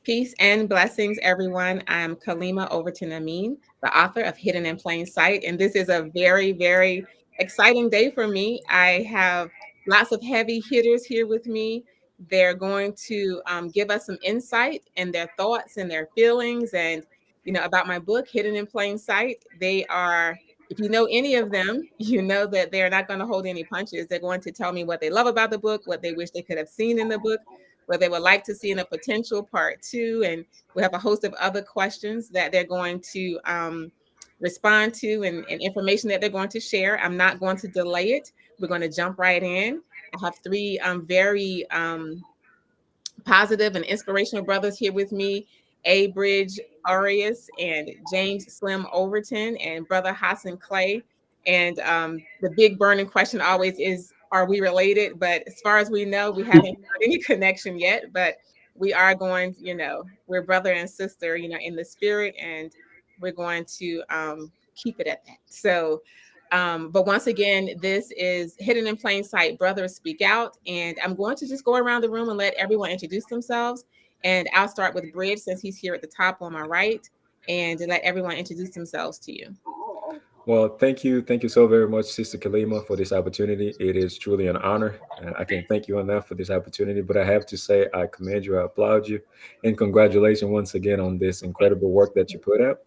Peace and blessings, everyone. I'm Kalima Overton Amin, the author of Hidden in Plain Sight. And this is a very, very exciting day for me. I have lots of heavy hitters here with me. They're going to give us some insight and their thoughts and their feelings and, about my book, Hidden in Plain Sight. They are, if you know any of them, you know that they're not going to hold any punches. They're going to tell me what they love about the book, what they wish they could have seen in the book, what they would like to see in a potential part two. And we have a host of other questions that they're going to respond to and information that they're going to share. I'm not going to delay it. We're going to jump right in. I have three very positive and inspirational brothers here with me, BRIDDGE, ORIUS, and James Slim Overton, and brother HASAN Clay. And the big burning question always is, are we related? But as far as we know, we haven't had any connection yet, but we are going, we're brother and sister, in the spirit, and we're going to keep it at that. So, but once again, this is Hidden in Plain Sight, Brothers Speak Out. And I'm going to just go around the room and let everyone introduce themselves. And I'll start with BRIDDGE since he's here at the top on my right, and to let everyone introduce themselves to you. Well, thank you. Thank you so very much, Sister Kalima, for this opportunity. It is truly an honor. And I can't thank you enough for this opportunity. But I have to say, I commend you, I applaud you, and congratulations once again on this incredible work that you put out.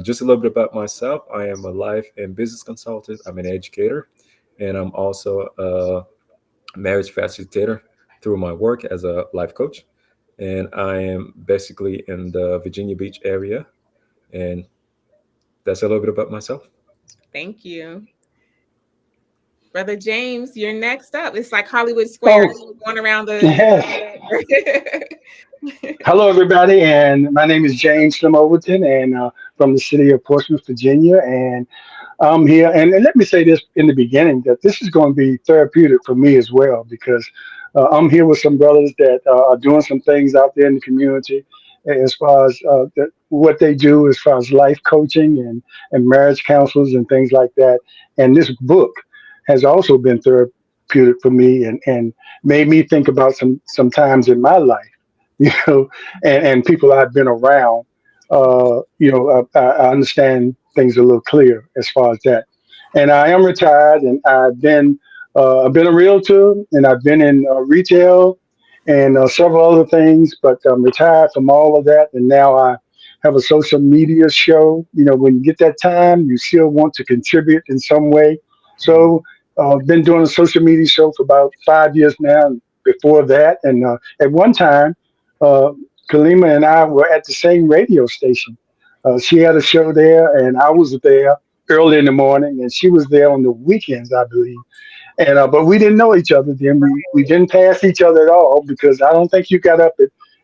Just a little bit about myself. I am a life and business consultant. I'm an educator, and I'm also a marriage facilitator through my work as a life coach. And I am basically in the Virginia Beach area. And that's a little bit about myself. Thank you. Brother James, you're next up. It's like Hollywood Oh, Square going around the. yes. Hello, everybody, and my name is James Slim Overton, and from the city of Portsmouth, Virginia, and I'm here. And let me say this in the beginning that this is going to be therapeutic for me as well because I'm here with some brothers that are doing some things out there in the community as far as what they do as far as life coaching and marriage counsels and things like that. And this book has also been therapeutic for me and made me think about some times in my life, you know, and people I've been around. I understand things a little clear as far as that. And I am retired, and I've been a realtor, and I've been in retail and several other things. But I'm retired from all of that, and now I have a social media show. You know, when you get that time, you still want to contribute in some way. So I've been doing a social media show for about 5 years now. Before that, and at one time, uh, Kalima and I were at the same radio station. She had a show there, and I was there early in the morning, and she was there on the weekends, I believe. And but we didn't know each other then. We didn't pass each other at all because I don't think you got up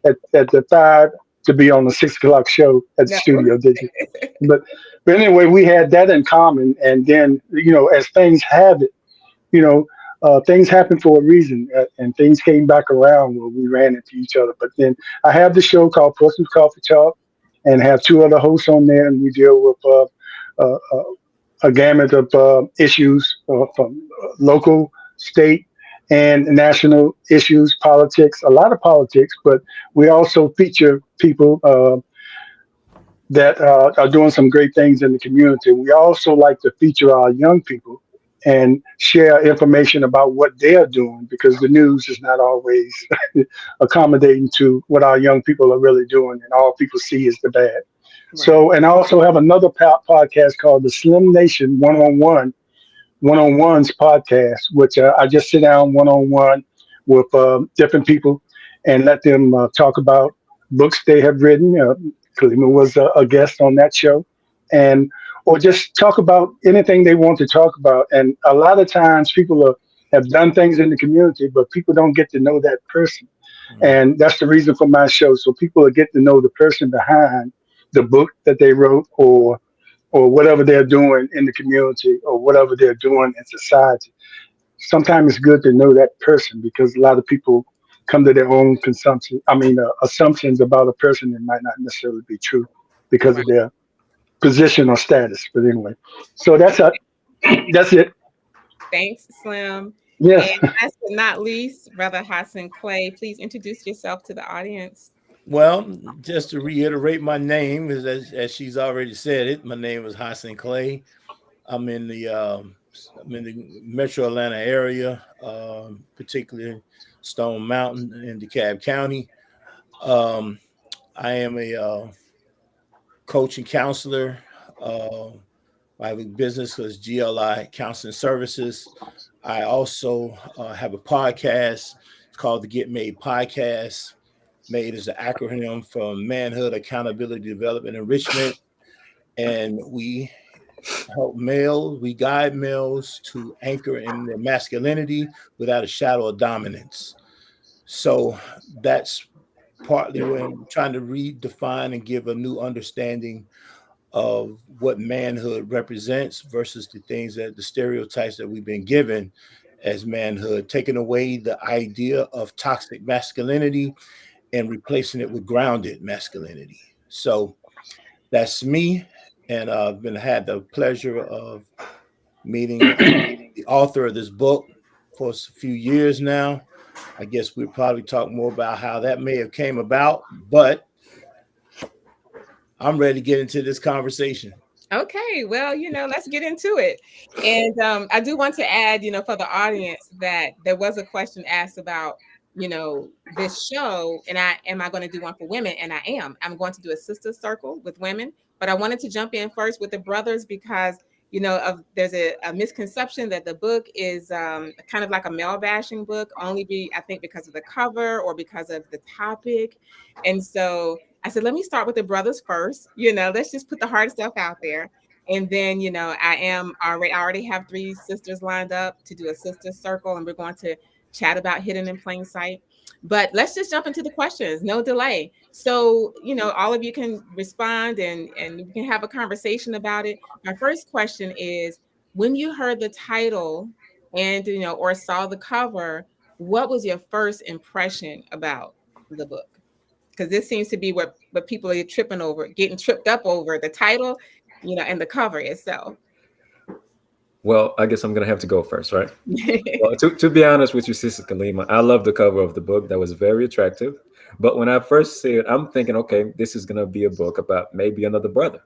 at the 5 to be on the 6 o'clock show at the No. studio, did you? But but anyway, we had that in common. And then as things have it, you know, things happen for a reason, and things came back around where we ran into each other. But then I have the show called Portsmouth Coffee Talk, and have two other hosts on there, and we deal with a gamut of issues from local, state, and national issues, politics, a lot of politics, but we also feature people that are doing some great things in the community. We also like to feature our young people and share information about what they're doing because the news is not always accommodating to what our young people are really doing, and all people see is the bad. Right. So, and I also have another podcast called the Slim Nation One on Ones podcast, which I just sit down one on one with different people and let them talk about books they have written. Kalima was a guest on that show, and or just talk about anything they want to talk about. And a lot of times, people have done things in the community, but people don't get to know that person, Mm. and that's the reason for my show. So people will get to know the person behind the book that they wrote, or whatever they're doing in the community or whatever they're doing in society. Sometimes it's good to know that person because a lot of people come to their own assumptions about a person that might not necessarily be true because Right. of their position or status. But anyway, so that's it. Thanks, Slim. And Yes. last but not least, Brother Hassan Clay, please introduce yourself to the audience. Well, just to reiterate, my name is as she's already said it. My name is HASAN Clay. I'm in the I'm in the Metro Atlanta area, particularly Stone Mountain in DeKalb County. Um, I am a coach and counselor. Uh, I have a business as GLI Counseling Services. I also have a podcast. It's called the Get Made Podcast. MADE is an acronym for Manhood Accountability Development Enrichment. And we guide males to anchor in their masculinity without a shadow of dominance. So that's partly when I'm trying to redefine and give a new understanding of what manhood represents versus the stereotypes that we've been given as manhood, taking away the idea of toxic masculinity and replacing it with grounded masculinity. So that's me. And I've been had the pleasure of meeting the author of this book for a few years now. I guess we'll probably talk more about how that may have came about, but I'm ready to get into this conversation. Okay, well, let's get into it. And I do want to add, for the audience that there was a question asked about, this show, and am I going to do one for women? And I am. I'm going to do a sister circle with women, but I wanted to jump in first with the brothers because, there's a misconception that the book is kind of like a male bashing book, I think because of the cover or because of the topic. And so I said, let me start with the brothers first. Let's just put the hard stuff out there. And then, I already have 3 sisters lined up to do a sister circle, and we're going to chat about hidden in plain sight. But let's just jump into the questions, no delay. So, all of you can respond and we can have a conversation about it. My first question is, when you heard the title and, or saw the cover, what was your first impression about the book? Because this seems to be what people are getting tripped up over, the title, and the cover itself. Well, I guess I'm gonna have to go first, right? Well, to be honest with you, Sister Kalima, I love the cover of the book. That was very attractive. But when I first see it, I'm thinking, okay, this is gonna be a book about maybe another brother.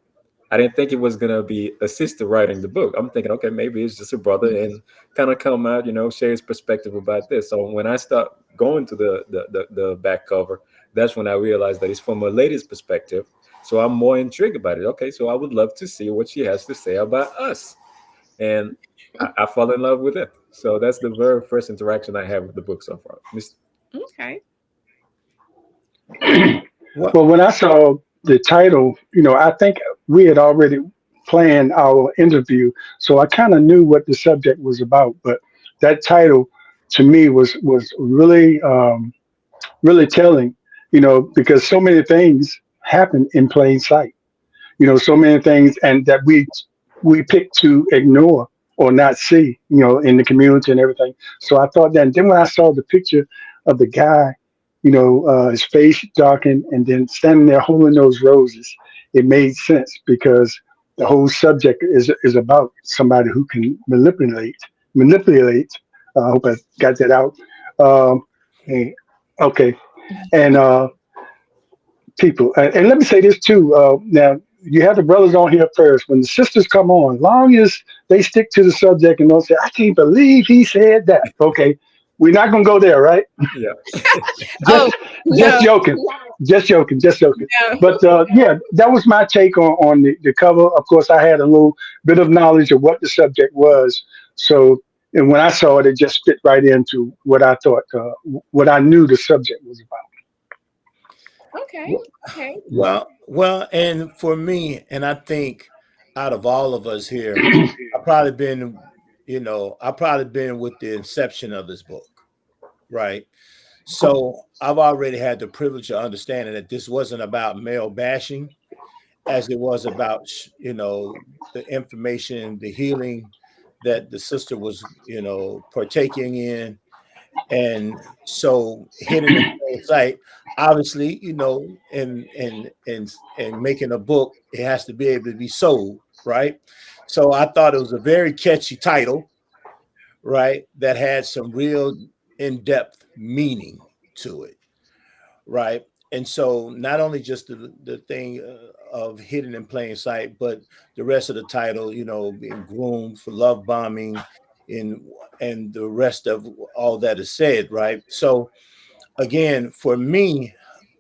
I didn't think it was gonna be a sister writing the book. I'm thinking, okay, maybe it's just a brother and kind of come out, share his perspective about this. So when I start going to the back cover, that's when I realized that it's from a lady's perspective. So I'm more intrigued about it. Okay, so I would love to see what she has to say about us. And I fall in love with it. So that's the very first interaction I have with the book so far. Okay. What? Well, when I saw the title, I think we had already planned our interview, so I kind of knew what the subject was about. But that title, to me, was really really telling. Because so many things happen in plain sight. So many things, and that we pick to ignore or not see. In the community and everything. So I thought that. And then when I saw the picture of the guy, his face darkened, and then standing there holding those roses, it made sense because the whole subject is about somebody who can manipulate. I hope I got that out. Hey, okay, and people, and let me say this too. Now you have the brothers on here first. When the sisters come on, long as they stick to the subject and don't say, "I can't believe he said that." Okay, we're not gonna go there, right? Yeah. Oh, just just no, joking, just joking. no. But yeah, that was my take on the cover. Of course, I had a little bit of knowledge of what the subject was, so and when I saw it, it just fit right into what I thought, what I knew the subject was about. Okay. Okay. Well, and for me, and I think out of all of us here, I've probably been with the inception of this book, right? So I've already had the privilege of understanding that this wasn't about male bashing, as it was about, the information, the healing that the sister was, partaking in. And so hidden in plain sight, obviously, and making a book, it has to be able to be sold, right? So I thought it was a very catchy title, right? That had some real in-depth meaning to it, right? And so not only just the thing of hidden in plain sight, but the rest of the title, you know, being groomed for love bombing and the rest of all that is said, right? So again, for me,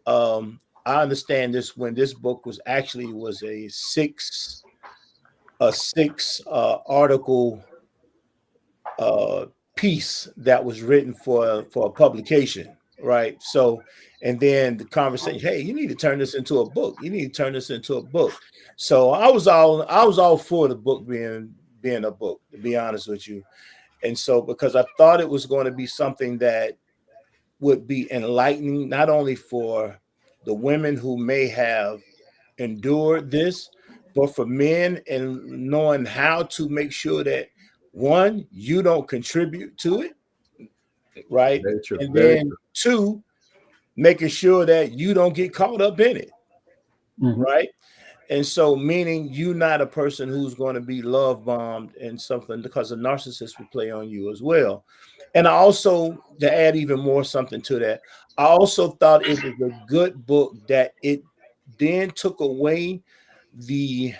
I understand this when this book was actually was a six article uh, piece that was written for a publication, right? So, and then the conversation, hey, you need to turn this into a book. You need to turn this into a book. So I was all for the book being a book, to be honest with you. And so because I thought it was going to be something that would be enlightening, not only for the women who may have endured this, but for men and knowing how to make sure that one, you don't contribute to it, right? Very true. And Very then true. two, making sure that you don't get caught up in it, Mhm. right? And so, meaning you not a person who's going to be love bombed and something because a narcissist will play on you as well. And I also, to add even more something to that, I also thought it was a good book that it then took away the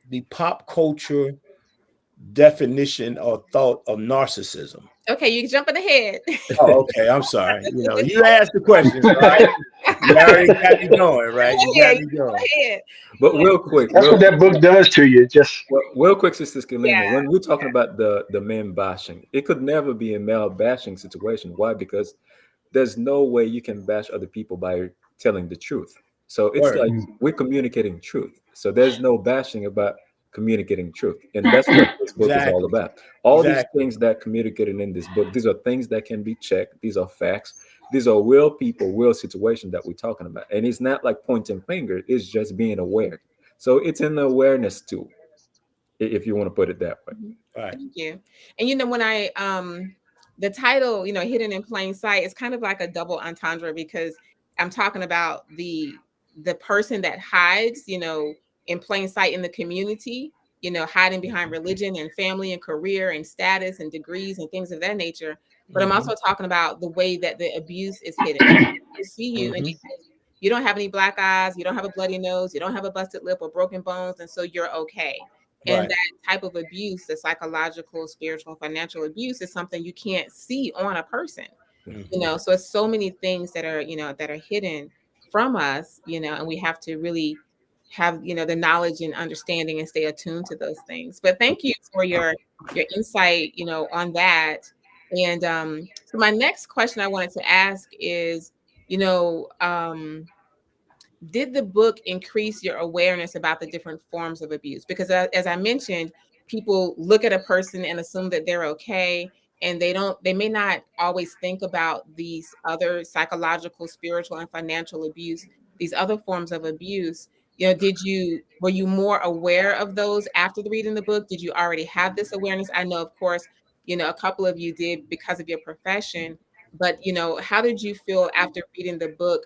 the pop culture definition or thought of narcissism. Okay, you jumping ahead. Oh, okay. I'm sorry. You know, you asked the questions, right? You already got me going, right? You Go got ahead. me Go going. ahead. But Yeah. That's what that book does to you. Just real quick, Sister Skalima, Yeah. when we're talking about the men bashing, it could never be a male bashing situation. Why? Because there's no way you can bash other people by telling the truth. So it's Word. like we're communicating truth. So there's no bashing about communicating truth. And that's what this book is all Exactly. about. All these Exactly. things that communicated in this book, these are things that can be checked. These are facts. These are real people, real situations that we're talking about. And it's not like pointing fingers, it's just being aware. So it's an awareness tool, if you want to put it that way. Mhm. All right. Thank you. And when I the title, hidden in plain sight, is kind of like a double entendre because I'm talking about the person that hides, in plain sight in the community, hiding behind religion and family and career and status and degrees and things of that nature. But I'm Mm-hmm. also talking about the way that the abuse is hidden. They see you and Mm-hmm. because you don't have any black eyes, you don't have a bloody nose, you don't have a busted lip or broken bones, and so you're okay. And Right. that type of abuse, the psychological, spiritual, financial abuse, is something you can't see on a person. Mm-hmm. So it's so many things that are hidden from us, and we have to really have, the knowledge and understanding and stay attuned to those things. But thank you for your insight, on that. And so my next question I wanted to ask is, you know, did the book increase your awareness about the different forms of abuse? Because as I mentioned, people look at a person and assume that they're okay, and they may not always think about these other psychological, spiritual, and financial abuse, these other forms of abuse. Were you more aware of those after reading the book? Did you already have this awareness? I know, of course, a couple of you did because of your profession, but how did you feel after reading the book?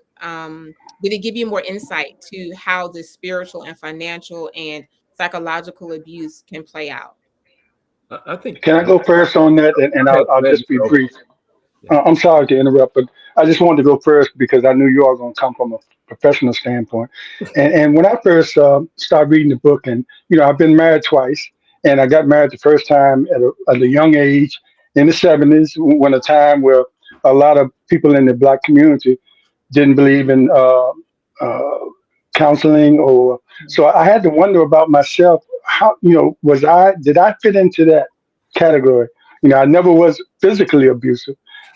Did it give you more insight to how the spiritual and financial and psychological abuse can play out? I think, can I go first on that, and go I'll ahead, just be Mr. Overton. brief. Yeah. I'm sorry to interrupt, but I just wanted to go first because I knew you all going to come from a professional standpoint. And when I first started reading the book, and I've been married twice, and I got married the first time at a young age in the '70s, when a time where a lot of people in the black community didn't believe in uh, counseling, or so I had to wonder about myself. How did I fit into that category? I never was physically abusive,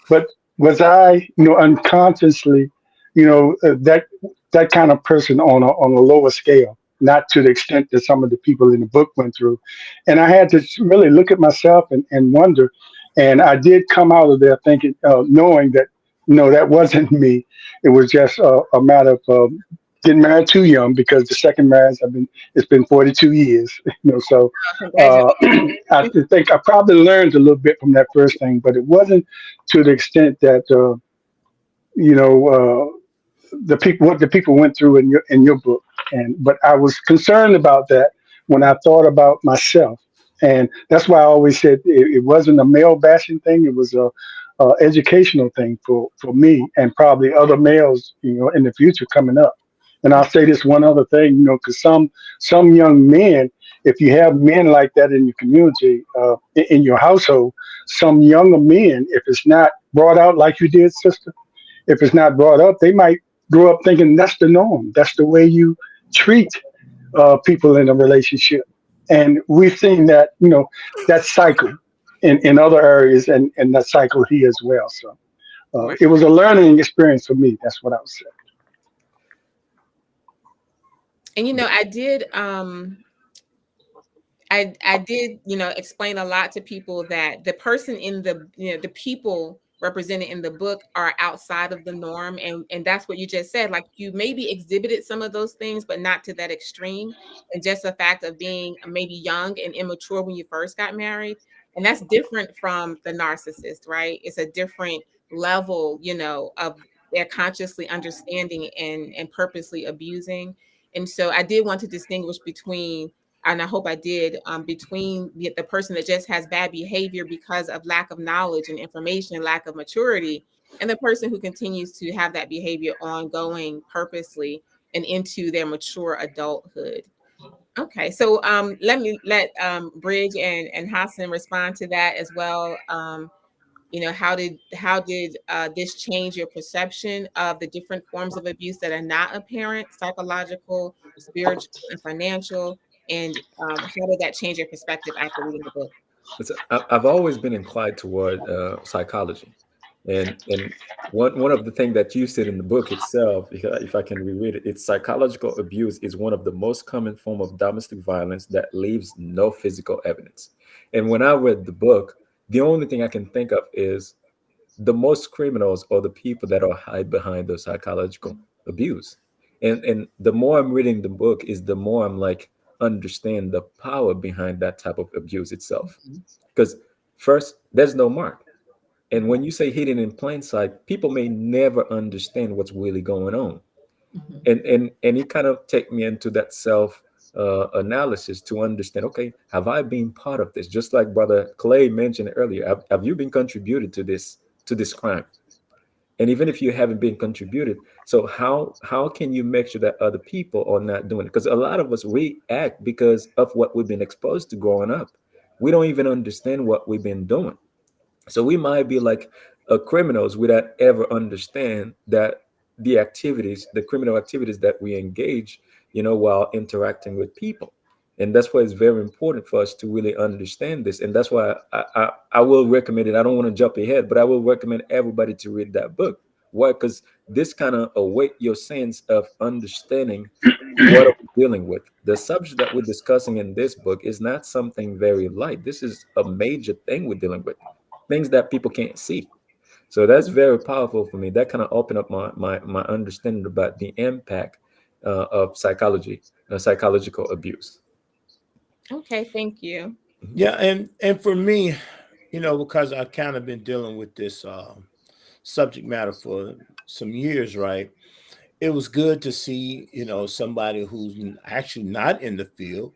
but was I unconsciously that kind of person on a lower scale, not to the extent that some of the people in the book went through. And I had to really look at myself and wonder. And I did come out of there thinking, knowing that no, that wasn't me. It was just a matter of getting married too young, because the second marriage it's been 42 years. So Congratulations. I think I probably learned a little bit from that first thing, but it wasn't to the extent that you know the people what the people went through in your book. And but I was concerned about that when I thought about myself. And that's why I always said it wasn't a male bashing thing. It was educational thing for me and probably other males, in the future coming up. And I'll say this one other thing, because some young men, if you have men like that in your community, in your household, some younger men, if it's not brought out like you did, sister, if it's not brought up, they might grow up thinking that's the norm. That's the way you treat people in a relationship. And we've seen that, that cycle in other areas and that cycle here as well. So Right. it was a learning experience for me. That's what I would say. And I did, explain a lot to people that the person in the people represented in the book are outside of the norm. And that's what you just said. Like, you maybe exhibited some of those things, but not to that extreme. And just the fact of being maybe young and immature when you first got married. And that's different from the narcissist, right? It's a different level, of they're consciously understanding and purposely abusing. And so I did want to distinguish between, and I hope I did, between the person that just has bad behavior because of lack of knowledge and information, lack of maturity, and the person who continues to have that behavior ongoing purposely and into their mature adulthood. Okay, so let Bridge and Hassan respond to that as well. How did this change your perception of the different forms of abuse that are not apparent, psychological, spiritual, and financial? And how did that change your perspective after reading the book? I've always been inclined toward psychology, and one of the things that you said in the book itself, if I can reread it, it's psychological abuse is one of the most common form of domestic violence that leaves no physical evidence. And when I read the book, the only thing I can think of is the most criminals are the people that are hide behind the psychological abuse. And the more I'm reading the book is the more I'm like understand the power behind that type of abuse itself. Because first, there's no mark. And when you say hidden in plain sight, people may never understand what's really going on. Mhm. And it kind of take me into that self analysis to understand, okay, have I been part of this? Just like Brother Clay mentioned earlier, have you been contributed to this crime? And even if you haven't been contributed, so how can you make sure that other people are not doing it? Because a lot of us react because of what we've been exposed to growing up. We don't even understand what we've been doing. So we might be like criminals without ever understand that the criminal activities that we engage, while interacting with people. And that's why it's very important for us to really understand this. And that's why I will recommend it. I don't want to jump ahead, but I will recommend everybody to read that book. Why? Because this kind of awake your sense of understanding what are we dealing with. The subject that we're discussing in this book is not something very light. This is a major thing we're dealing with, things that people can't see. So that's very powerful for me. That kind of opened up my understanding about the impact of psychological abuse. Okay, thank you. Mhm. Yeah, and for me, because I've kind of been dealing with this subject matter for some years, right? It was good to see, somebody who's actually not in the field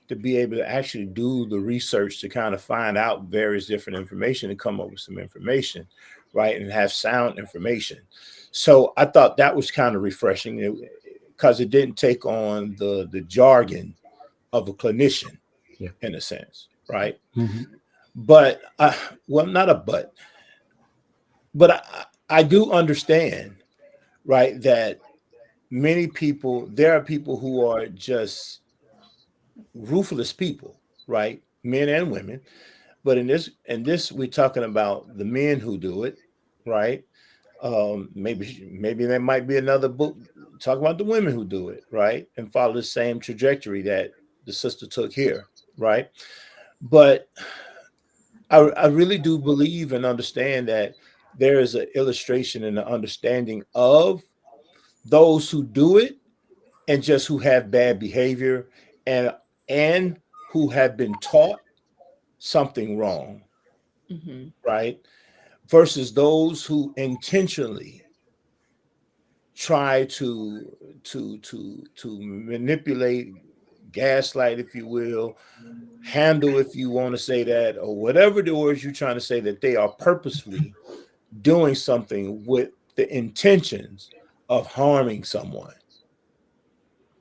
to be able to actually do the research to kind of find out various different information and come up with some information, right? And have sound information. So I thought that was kind of refreshing because it didn't take on the jargon of a clinician Yeah. in a sense, right? Mhm. But well, not a but I do understand, right, that there are people who are just ruthless people, right? Men and women. But in this, we're talking about the men who do it, right? Maybe there might be another book talk about the women who do it, right? And follow the same trajectory that the sister took here, right? But I really do believe and understand that there is an illustration and an understanding of those who do it and just who have bad behavior and and who have been taught something wrong, Mhm. right? Versus those who intentionally try to manipulate, gaslight, if you will, handle, if you want to say that, or whatever the words you're trying to say, that they are purposefully doing something with the intentions of harming someone,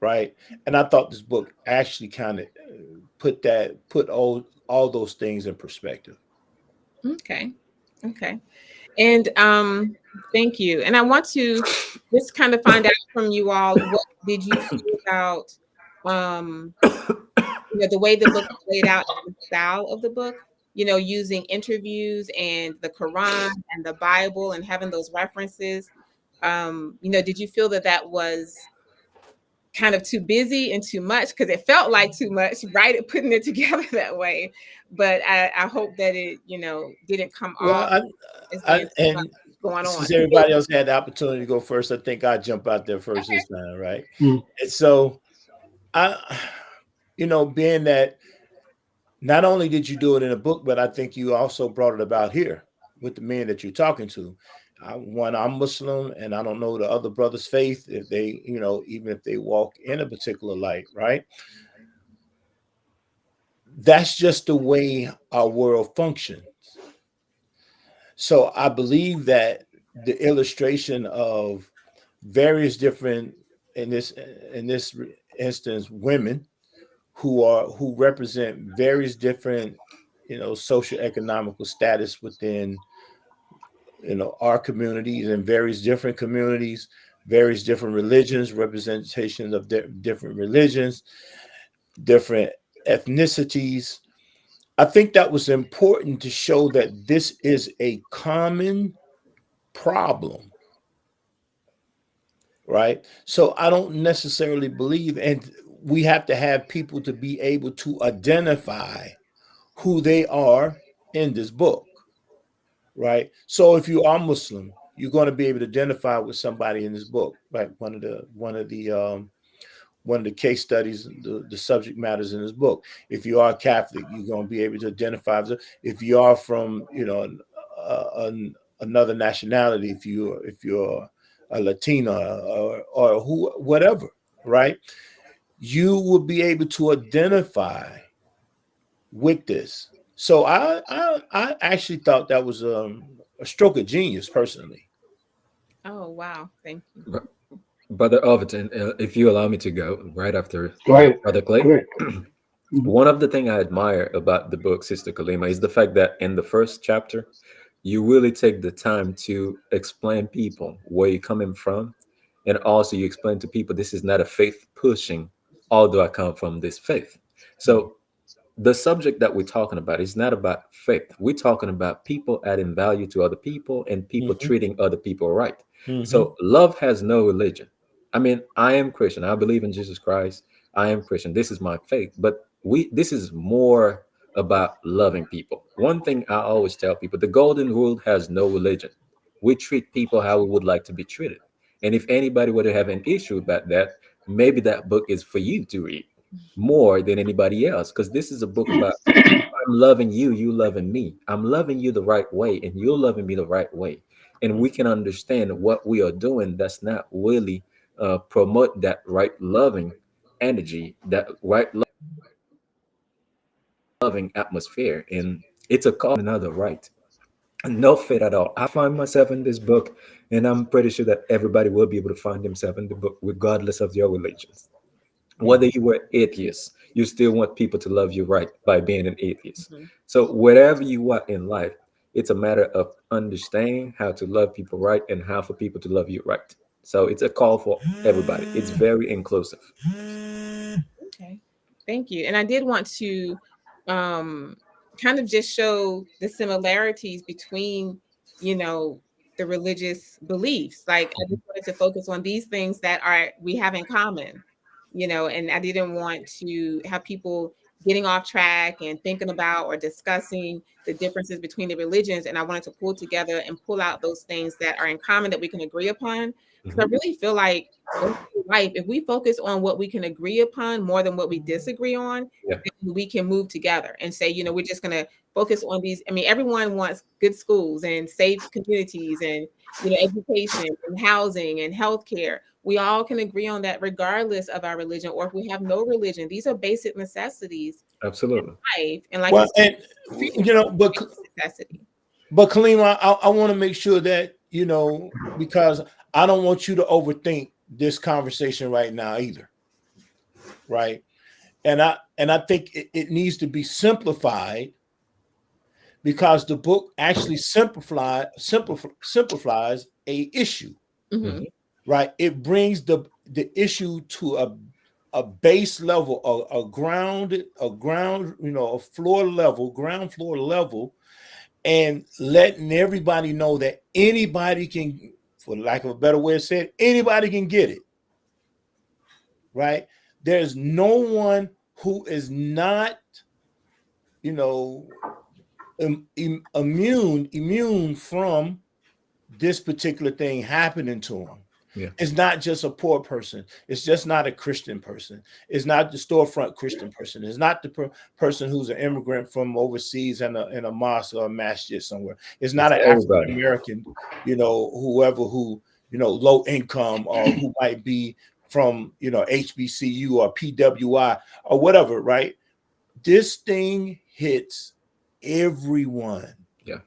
right? And I thought this book actually kind of put all those things in perspective. Okay. Okay. And thank you. And I want to just kind of find out from you all, what did you feel about um the way the book is laid out, and the style of the book, using interviews and the Quran and the Bible and having those references. Did you feel that that was kind of too busy and too much? Because it felt like too much, right? Putting it together that way. But I hope that it, didn't come Well, off as being too much and going on. since everybody else had the opportunity to go first, I think I'll jump out there first Okay. this time, right? Mm. And so I, being that not only did you do it in a book, but I think you also brought it about here with the men that you're talking to. One, I'm Muslim, and I don't know the other brother's faith, if they, even if they walk in a particular light, right? That's just the way our world functions. So I believe that the illustration of various different, in this instance, women who represent various different, social economical status within, our communities, and various different communities, various different religions, representations of different religions, different ethnicities. I think that was important to show that this is a common problem, right? So I don't necessarily believe, and we have to have people to be able to identify who they are in this book, right? So if you are Muslim, you're going to be able to identify with somebody in this book, right? One of the case studies, the subject matters in this book. If you are Catholic, you're going to be able to identify. If you are from, another nationality, if you're a Latina, or who, whatever, right? You will be able to identify with this. So I actually thought that was a stroke of genius, personally. Oh, wow. Thank you. Brother Overton, if you allow me to go right after Go ahead. Brother Go Clay. ahead. Mhm. One of the things I admire about the book, Sister Kalima, is the fact that in the first chapter, you really take the time to explain people where you're coming from. And also you explain to people this is not a faith pushing, although I come from this faith. So the subject that we're talking about is not about faith. We're talking about people adding value to other people and people Mm-hmm. treating other people right. Mm-hmm. So love has no religion. I mean, I am Christian. I believe in Jesus Christ. I am Christian. This is my faith. But this is more about loving people. One thing I always tell people, the golden rule has no religion. We treat people how we would like to be treated. And if anybody were to have an issue about that, maybe that book is for you to read more than anybody else, because this is a book about I'm loving you, you loving me. I'm loving you the right way, and you're loving me the right way. And we can understand what we are doing that's not really promote that right loving energy, that right loving atmosphere. And it's a call another right. No fit at all. I find myself in this book, and I'm pretty sure that everybody will be able to find themselves in the book, regardless of your religions. Whether you were atheist, you still want people to love you right by being an atheist. Mhm. So wherever you are in life, it's a matter of understanding how to love people right and how for people to love you right. So it's a call for everybody. It's very inclusive. Okay. Thank you. And I did want to um, kind of just show the similarities between, you know, the religious beliefs. Like I just wanted to focus on these things that are we have in common, and I didn't want to have people getting off track and thinking about or discussing the differences between the religions. And I wanted to pull together and pull out those things that are in common that we can agree upon. Because I Mhm. really feel like going through life, if we focus on what we can agree upon more than what we disagree on, Yeah, then we can move together and say, we're just going to focus on these. I mean, everyone wants good schools and safe communities and, education and housing and healthcare. We all can agree on that regardless of our religion, or if we have no religion. These are basic necessities absolutely. in life. And like you Well, said, and freedom is a but basic necessity. But Kalima, I want to make sure that, you know, because I don't want you to overthink this conversation right now either. Right. And I think it needs to be simplified, because the book actually simplifies a issue. Mm-hmm. Mhm. Right. It brings the issue to a base level, a ground, you know, a ground floor level, and letting everybody know that anybody can, for lack of a better way of saying it, anybody can get it. Right. There's no one who is not, you know, immune from this particular thing happening to them. Yeah. It's not just a poor person. It's just not a Christian person. It's not the storefront Christian person. It's not the person who's an immigrant from overseas in a mosque or a masjid somewhere. It's not It's an African everybody. American, you know, whoever who, you know, low income, or who might be from, you know, HBCU or PWI or whatever, right? This thing hits everyone. Yeah.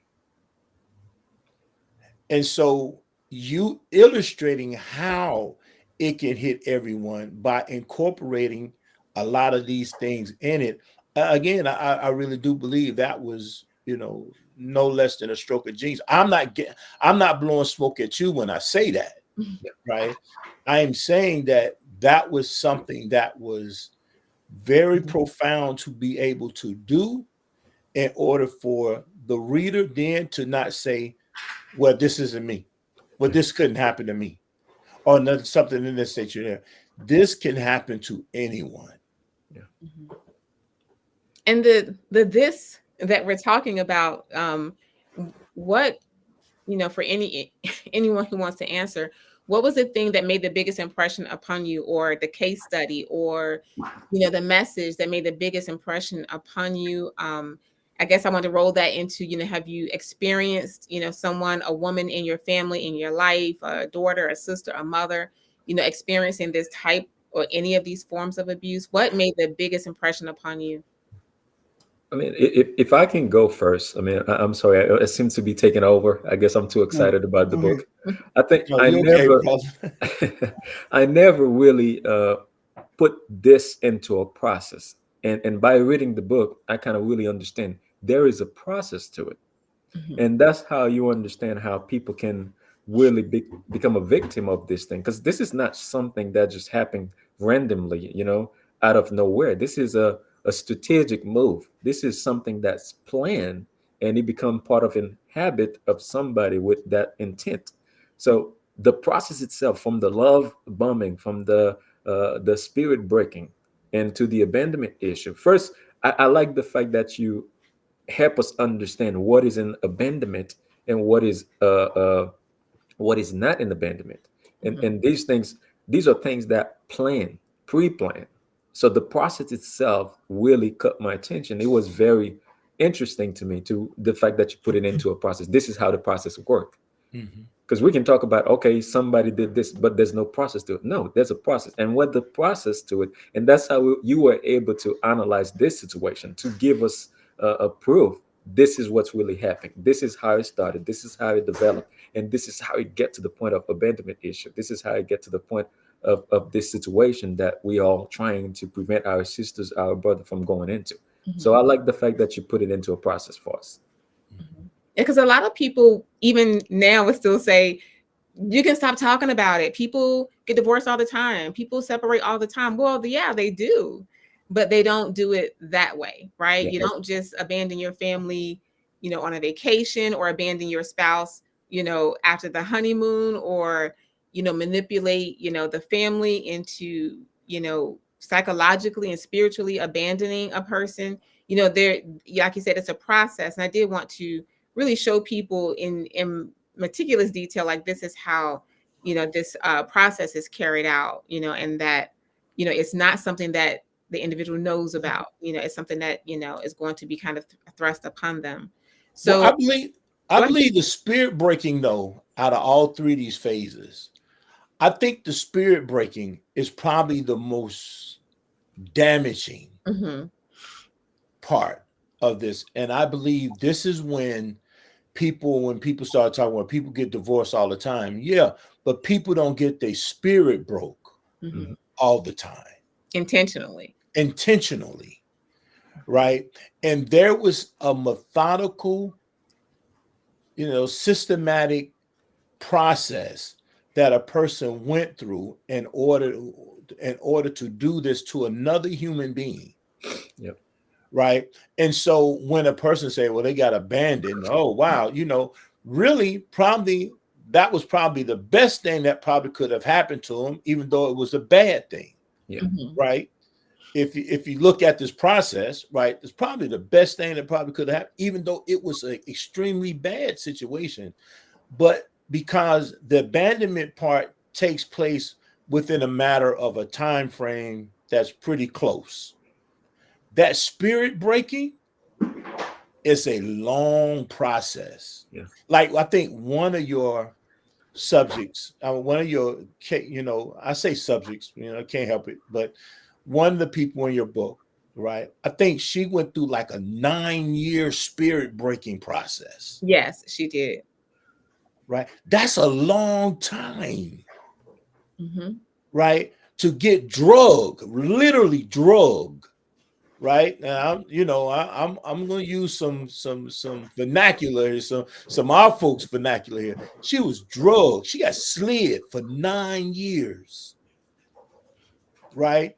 And so you illustrating how it can hit everyone by incorporating a lot of these things in it. Again, I really do believe that was, you know, no less than a stroke of genius. I'm not blowing smoke at you when I say that, right? I am saying that that was something that was very profound to be able to do, in order for the reader then to not say, well, this isn't me. Well, Yeah. this couldn't happen to me. Or another, something in this nature there. This can happen to anyone. Yeah. Mm-hmm. And the this that we're talking about, what, you know, for anyone who wants to answer, what was the thing that made the biggest impression upon you, or the case study, or, you know, the message that made the biggest impression upon you? I guess I want to roll that into, you know, have you experienced, you know, someone, a woman in your family, in your life, a daughter, a sister, a mother, you know, experiencing this type or any of these forms of abuse? What made the biggest impression upon you? I mean, if I can go first, I mean, I'm sorry, it seems to be taking over. I guess I'm too No, excited about the go ahead. book. I think No, I you okay, never, brother? I never really put this into a process, and by reading the book, I kind of really understand there is a process to it. Mhm. And that's how you understand how people can really become a victim of this thing, because this is not something that just happened randomly, you know, out of nowhere. This is a strategic move. This is something that's planned, and it become part of an habit of somebody with that intent. So the process itself, from the love bombing, from the spirit breaking, and to the abandonment issue. First, I like the fact that you help us understand what is an abandonment, and what is not an abandonment. Mhm. And these are things that pre-plan. So the process itself really caught my attention. It was very interesting to me, to the fact that you put it into a process. This is how the process works. Mhm. Because we can talk about, okay, somebody did this, but there's no process to it. No, there's a process, and what the process to it. And that's how you were able to analyze this situation, to give us a proof. This is what's really happening. This is how it started. This is how it developed, and this is how it get to the point of abandonment issue. This is how it get to the point of this situation that we are trying to prevent our sisters, our brother from going into. So Mhm. I like the fact that you put it into a process for us. Mhm. Because a lot of people, even now, would still say, you can stop talking about it. People get divorced all the time. People separate all the time. Well, yeah, they do, but they don't do it that way, right? Yeah. You don't just abandon your family, you know, on a vacation, or abandon your spouse, you know, after the honeymoon, or, you know, manipulate, you know, the family into, you know, psychologically and spiritually abandoning a person. You know, there, like you said, it's a process. And I did want to really show people in meticulous detail, like, this is how, you know, this process is carried out, you know, and that, you know, it's not something that the individual knows about, you know, it's something that, you know, is going to be kind of thrust upon them. Well, So I go ahead. believe the spirit breaking, though, out of all three of these phases, I think the spirit breaking is probably the most damaging Hmm. part of this. And I believe this is when when people start talking, when people get divorced all the time, yeah, but people don't get their spirit broke all the time. Intentionally. Right? And there was a methodical, systematic process that a person went through in order to do this to another human being. Yep. Right. And so when a person say, well, they got abandoned, oh wow, really probably that was probably the best thing that probably could have happened to them, even though it was a bad thing. Yeah. Right. If you look at this process, right, it's probably the best thing that probably could have happened, even though it was an extremely bad situation. But because the abandonment part takes place within a matter of a time frame that's pretty close, that spirit breaking is a long process. Yeah. Like I think one of your subjects, one of your, I say subjects, I can't help it, but one of the people in your book, right? I think she went through like a 9-year spirit breaking process. Yes, she did. Right. That's a long time. Right. To get literally drugged. Right now, I'm going to use some vernacular, some our folks vernacular here. She was drugged. She got slid for 9 years. Right.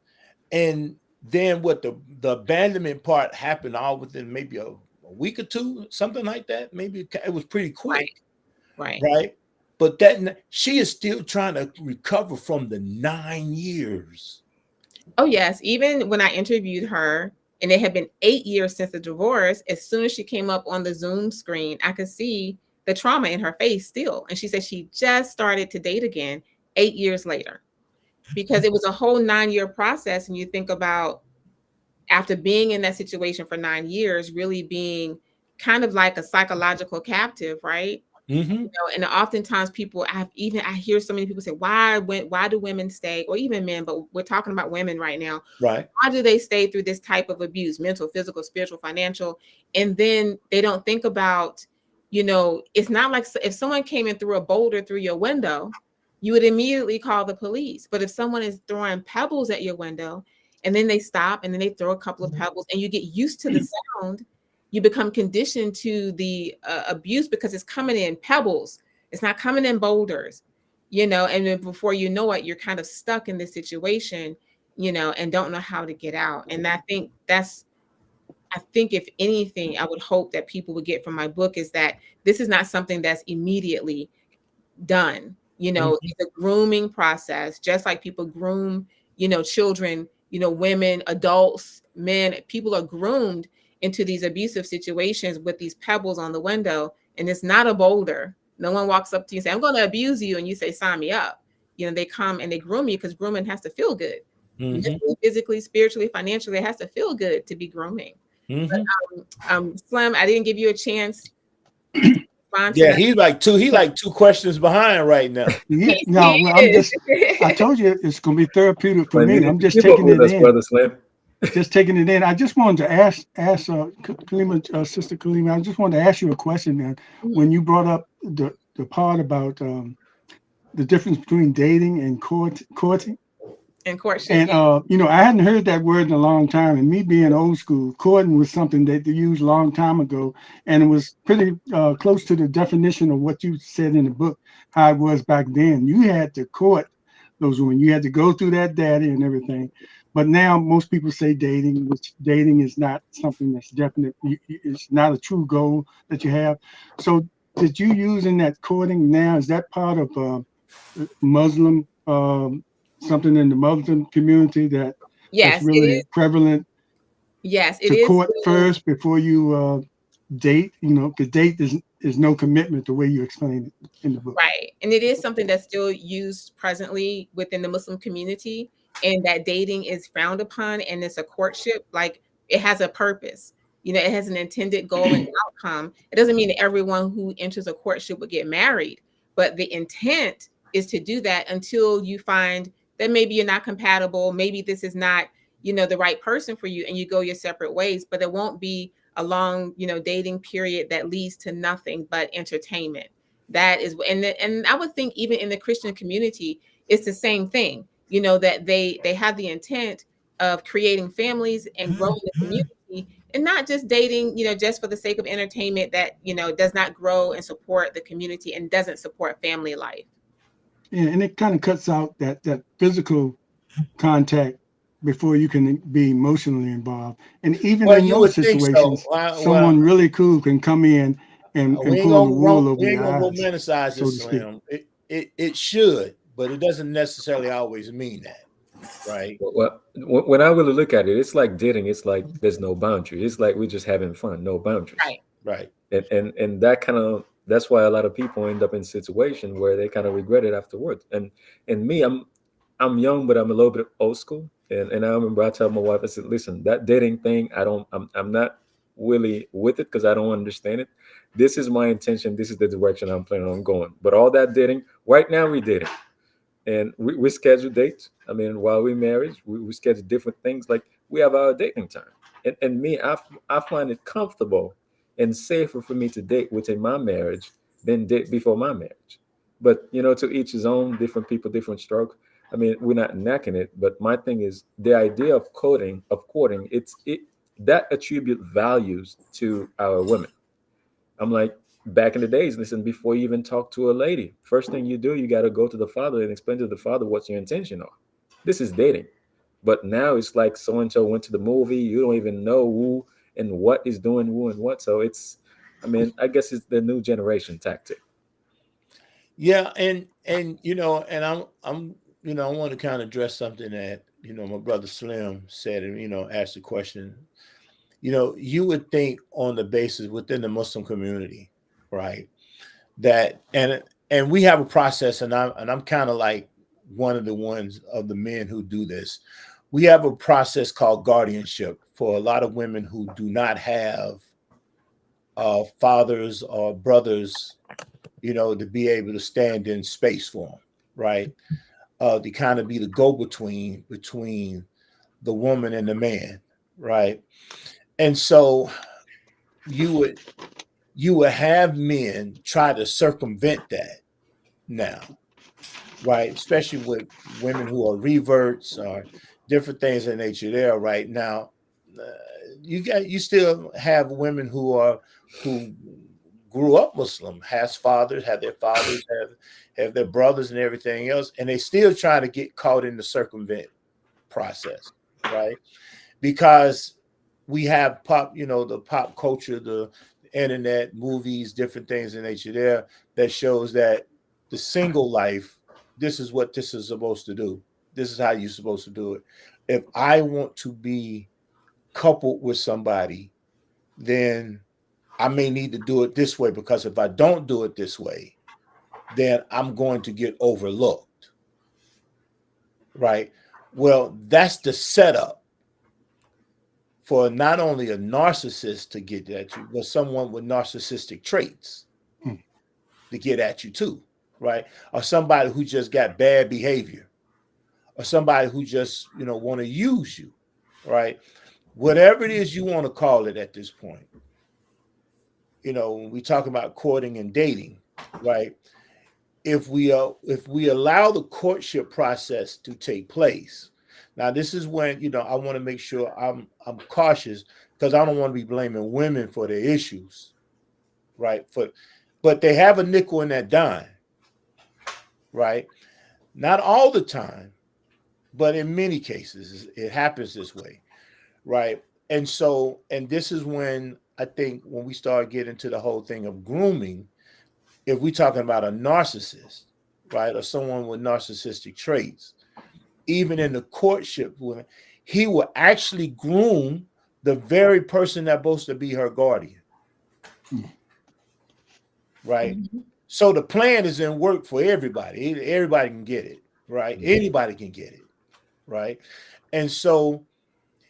And then what the abandonment part happened all within maybe a week or two, something like that. Maybe it was pretty quick. Right. But she is still trying to recover from the 9 years. Oh, yes. Even when I interviewed her, and it had been 8 years since the divorce, as soon as she came up on the Zoom screen, I could see the trauma in her face still. And she said she just started to date again 8 years later, because it was a whole 9-year process. And you think about, after being in that situation for 9 years, really being kind of like a psychological captive, right? And oftentimes I hear so many people say, why do women stay, or even men, but we're talking about women right now. Right. Why do they stay through this type of abuse, mental, physical, spiritual, financial? And then they don't think about, it's not like if someone came in threw a boulder through your window, you would immediately call the police. But if someone is throwing pebbles at your window, and then they stop, and then they throw a couple of pebbles, and you get used to the sound, you become conditioned to the abuse, because it's coming in pebbles. It's not coming in boulders, and then before you know it, you're kind of stuck in this situation, and don't know how to get out. And I think if anything, I would hope that people would get from my book is that this is not something that's immediately done. It's a grooming process, just like people groom, children, women, adults, men. People are groomed into these abusive situations with these pebbles on the window, and it's not a boulder. No one walks up to you and say, I'm going to abuse you, and you say, sign me up. They come and they groom you, because grooming has to feel good. Mentally, physically, spiritually, financially, it has to feel good to be grooming. But, Slim, I didn't give you a chance. Yeah, he's like two questions behind right now. Yeah, no, well, I told you it's going to be therapeutic for me. I'm just Keep taking up with it us, in. Brother Slim. Just taking it in. I just wanted to ask Kalima, Sister Kalima, I just wanted to ask you a question, man. When you brought up the part about the difference between dating and courting. And courtship. And I hadn't heard that word in a long time. And me being old school, courting was something that they used a long time ago, and it was pretty close to the definition of what you said in the book, how it was back then. You had to court those women. You had to go through that daddy and everything. But now most people say dating, which dating is not something that's definite. It's not a true goal that you have. So did you use in that courting now? Is that part of Muslim? Something in the Muslim community that's really prevalent. Yes, it to is. Court first before you date, because date is no commitment the way you explain it in the book. Right. And it is something that's still used presently within the Muslim community, and that dating is frowned upon, and it's a courtship. Like, it has a purpose. It has an intended goal and outcome. It doesn't mean that everyone who enters a courtship would get married, but the intent is to do that until you find that maybe you're not compatible. Maybe this is not, the right person for you, and you go your separate ways. But there won't be a long, dating period that leads to nothing but entertainment. That is, and I would think even in the Christian community, it's the same thing. That they have the intent of creating families and growing the community, and not just dating, just for the sake of entertainment that does not grow and support the community and doesn't support family life. Yeah, and it kind of cuts out that physical contact before you can be emotionally involved. And even Well, in you those would think so. situations, Well, someone really cool can come in and pull the wool over we ain't your gonna eyes, romanticize so this, to speak. Slim. It should, but it doesn't necessarily always mean that, right? Well, when I really look at it, it's like dating. It's like there's no boundary. It's like we're just having fun, no boundaries. Right. Right. And that kind of, that's why a lot of people end up in situation where they kind of regret it afterwards. And me, I'm young, but I'm a little bit old school. And I remember I told my wife, I said, listen, that dating thing, I'm not really with it because I don't understand it. This is my intention. This is the direction I'm planning on going. But all that dating, right now we dating. And we schedule dates. I mean, while we married, we schedule different things. Like we have our dating time. And me, I find it comfortable and safer for me to date within my marriage than date before my marriage. But to each his own. Different people, different stroke. I mean, we're not knocking it, but my thing is the idea of courting. It that attribute values to our women. I'm like, back in the days, listen, before you even talk to a lady, first thing you do, you got to go to the father and explain to the father what's your intention are. This is dating. But now it's like so and so went to the movie. You don't even know who and what is doing who and what. So I mean, I guess it's the new generation tactic. Yeah, and and I'm I want to kind of address something that my brother Slim said, and asked the question. You would think on the basis within the Muslim community, right? That and we have a process, and I'm kind of like one of the ones of the men who do this. We have a process called guardianship for a lot of women who do not have fathers or brothers, to be able to stand in space for them, right? To kind of be the go-between the woman and the man, right? And so you would have men try to circumvent that now, right? Especially with women who are reverts or different things in nature. There, right now, uh, you still have women who grew up Muslim, have their fathers, have their brothers and everything else, and they still trying to get caught in the circumvent process, right? Because we have the pop culture, the internet, movies, different things in nature there that shows that the single life, this is what this is supposed to do. This is how you're supposed to do it. If I want to be coupled with somebody, then I may need to do it this way, because if I don't do it this way, then I'm going to get overlooked. Right? Well, that's the setup for not only a narcissist to get at you, but someone with narcissistic traits Mm. to get at you too, right? Or somebody who just got bad behavior, or somebody who just want to use you, right? Whatever it is you want to call it at this point. When we talk about courting and dating, right? If we allow the courtship process to take place, now this is when I want to make sure I'm cautious, because I don't want to be blaming women for their issues, right? But they have a nickel in that dime, right? Not all the time, but in many cases it happens this way, right? And this is when I think when we start getting to the whole thing of grooming, if we're talking about a narcissist, right, or someone with narcissistic traits, even in the courtship, he will actually groom the very person that's supposed to be her guardian, Mm. right? Mhm. So the plan is in work for everybody. Everybody can get it, right? Anybody can get it, right? And so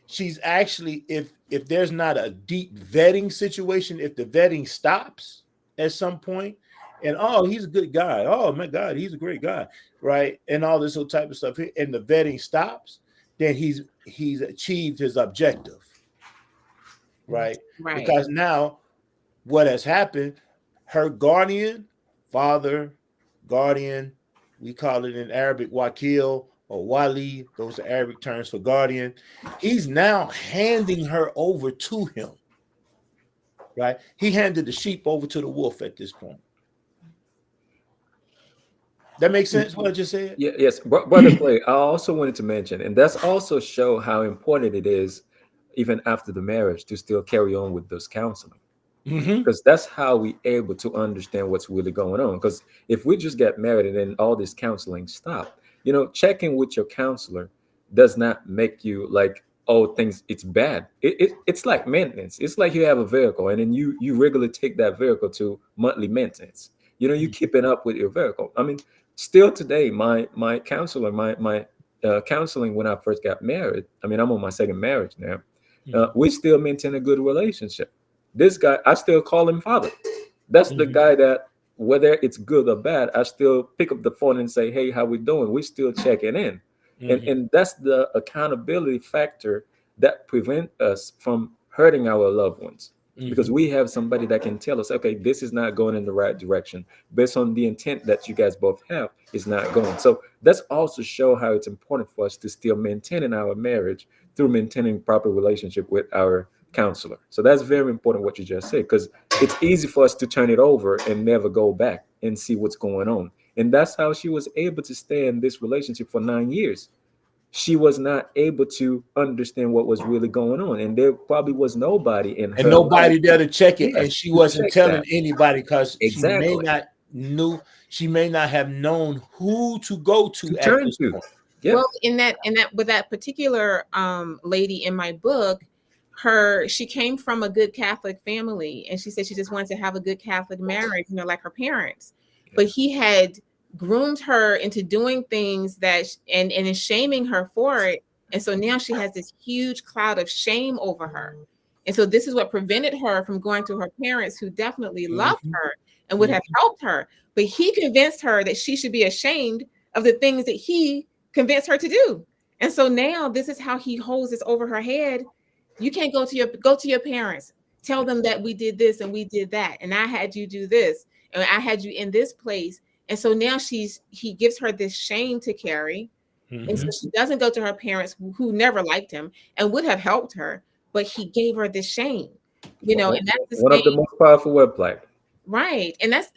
she's actually, if there's not a deep vetting situation, if the vetting stops at some point, and he's a good guy, oh my God, he's a great guy, right? And all this whole type of stuff, and the vetting stops, then he's achieved his objective, right? Right. Because now what has happened, her guardian, father, guardian, we call it in Arabic wakil or wali, those are Arabic terms for guardian. He's now handing her over to him, right? He handed the sheep over to the wolf at this point. That makes sense what I just said? Yeah, yes, Brother Clay, I also wanted to mention, and that's also show how important it is, even after the marriage, to still carry on with those counseling. Mm-hmm. Because that's how we able to understand what's really going on. Because if we just get married and then all this counseling stop, checking with your counselor does not make you like, oh, things it's bad. It's like maintenance. It's like you have a vehicle and then you regularly take that vehicle to monthly maintenance. You keeping up with your vehicle. I mean, still today, my counselor, my counseling when I first got married. I mean, I'm on my second marriage now. We still maintain a good relationship. This guy, I still call him father. That's the guy that, whether it's good or bad, I still pick up the phone and say, hey, how we doing? We still checking in. And that's the accountability factor that prevent us from hurting our loved ones. Because we have somebody that can tell us, okay, this is not going in the right direction based on the intent that you guys both have is not going. So that's also show how it's important for us to still maintain our marriage through maintaining proper relationship with our counselor. So that's very important what you just said, because it's easy for us to turn it over and never go back and see what's going on. And that's how she was able to stay in this relationship for 9 years. She was not able to understand what was really going on, and there probably was nobody in And her life, nobody there to check it, yes, and she to wasn't check telling that. anybody because Exactly. she may not have known who to go To to at turn this to. point. Yeah. Well, in that with that particular lady in my book, she came from a good Catholic family, and she said she just wanted to have a good Catholic marriage, like her parents. But he had groomed her into doing things and is shaming her for it. And so now she has this huge cloud of shame over her. And so this is what prevented her from going to her parents, who definitely loved her and would have helped her. But he convinced her that she should be ashamed of the things that he convinced her to do. And so now this is how he holds this over her head. You can't go to your parents. Tell them that we did this and we did that. And I had you do this. And I had you in this place. And so now he gives her this shame to carry. And so she doesn't go to her parents, who never liked him and would have helped her, but he gave her this shame, and that's the One of the same. most powerful website. Right. And that's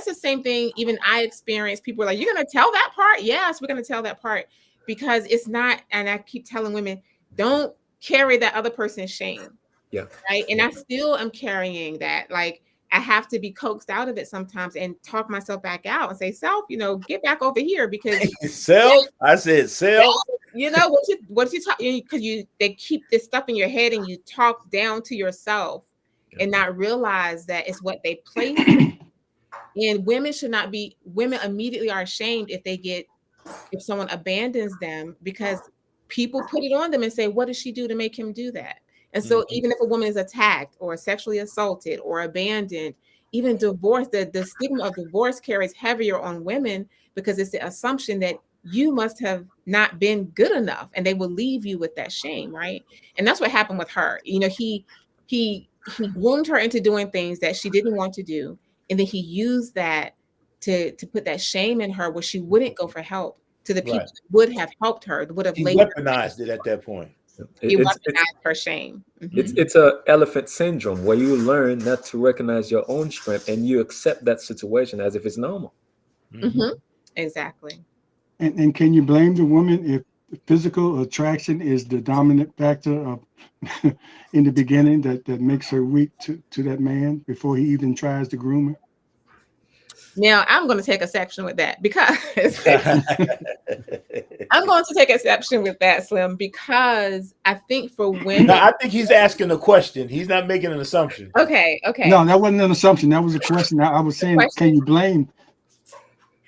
the same thing even I experienced. People are like, "You're going to tell that part?" Yes, we're going to tell that part, because it's not, and I keep telling women, don't carry that other person's shame. Yeah. Right. And I still am carrying that. Like, I have to be coaxed out of it sometimes and talk myself back out and say, "Self, get back over here," because Self, I said self. what you talk, because they keep this stuff in your head and you talk down to yourself and not realize that it's what they place. And women immediately are ashamed if someone abandons them, because people put it on them and say, what did she do to make him do that? And so even if a woman is attacked or sexually assaulted or abandoned, even divorce, the stigma of divorce carries heavier on women, because it's the assumption that you must have not been good enough, and they will leave you with that shame, right? And that's what happened with her. He groomed her into doing things that she didn't want to do, and then he used that to put that shame in her, where she wouldn't go for help to the people Right. that would have helped her, would have He laid her. weaponized it at that point. He It's weaponized her shame. it's a elephant syndrome where you learn not to recognize your own strength and you accept that situation as if it's normal. Exactly. And can you blame the woman if physical attraction is the dominant factor of in the beginning that makes her weak to that man before he even tries to groom her? Now I'm going to take exception with that, because I'm going to take exception with that, Slim, because I think for women. No, I think he's asking a question. He's not making an assumption. Okay. No, that wasn't an assumption. That was a question. I was saying, can you blame?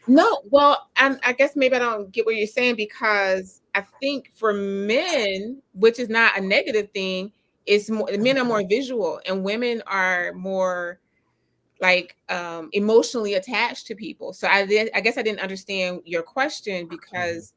No, well, I guess maybe I don't get what you're saying, because I think for men, which is not a negative thing, men are more visual and women are more like emotionally attached to people. So I guess I didn't understand your question, because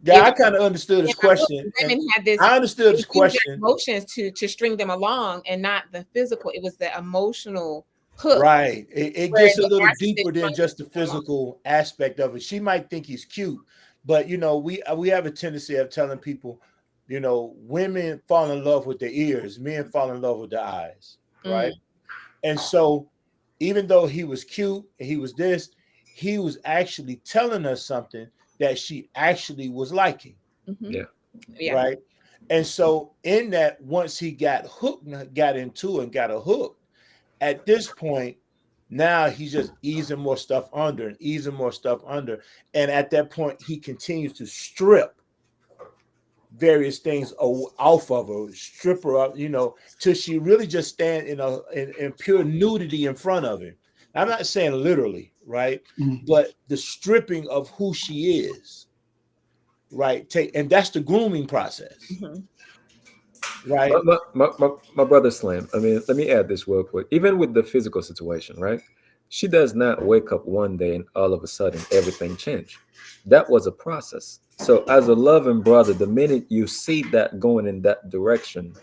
Yeah, I kind of understood In his my book, question, and women had this, I understood they his use their question. emotions to string them along and not the physical. It was the emotional hook Right. It where gets a the little narcissist deeper than strung the just the person along. physical aspect of it. She might think he's cute, but we have a tendency of telling people, women fall in love with their ears, men fall in love with their eyes, Mm, right? And so even though he was cute and he was this, he was actually telling us something that she actually was liking, mhm. Yeah. Yeah. right? And so in that, once he got hooked, got into and got a hook, at this point, now he's just easing more stuff under and easing more stuff under. And at that point, he continues to strip various things off of her, strip her up, till she really just stand in pure nudity in front of him. I'm not saying literally, right? Mm. But the stripping of who she is, right? And that's the grooming process, Mhm. right? My brother Slim. I mean, let me add this real quick. Even with the physical situation, right? She does not wake up one day and all of a sudden everything changed. That was a process. So, as a loving brother, the minute you see that going in that direction,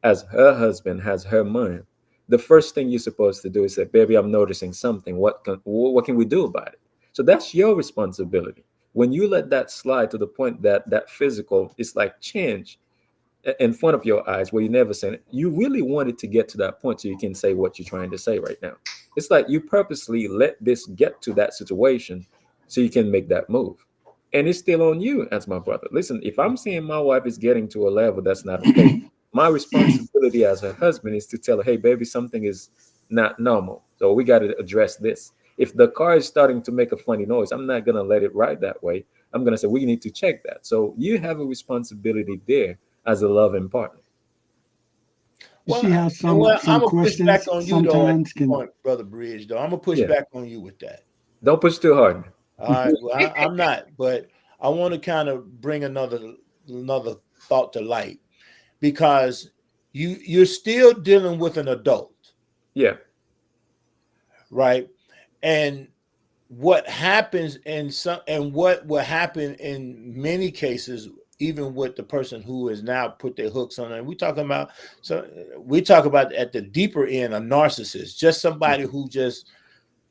as her husband has her mind, the first thing you're supposed to do is say, "Baby, I'm noticing something. What can we do about it?" So that's your responsibility. When you let that slide to the point that that physical is like change in front of your eyes where you never said it, you really wanted to get to that point so you can say what you're trying to say right now. It's like you purposely let this get to that situation so you can make that move. And it's still on you as my brother. Listen, if I'm seeing my wife is getting to a level that's not okay, my responsibility as her husband is to tell her, hey, baby, something is not normal. So we got to address this. If the car is starting to make a funny noise, I'm not going to let it ride that way. I'm going to say, we need to check that. So you have a responsibility there as a loving partner. She Well, has well, I'm some gonna push back questions on you though at sometimes this can point, brother Bridge. Though I'm gonna push Yeah. back on you with that. Don't push too hard. All right. Well, I'm not, but I want to kind of bring another thought to light because you're still dealing with an adult, Yeah. right? And what happens in some and what will happen in many cases, even with the person who has now put their hooks on, and we talk about at the deeper end a narcissist, just somebody who just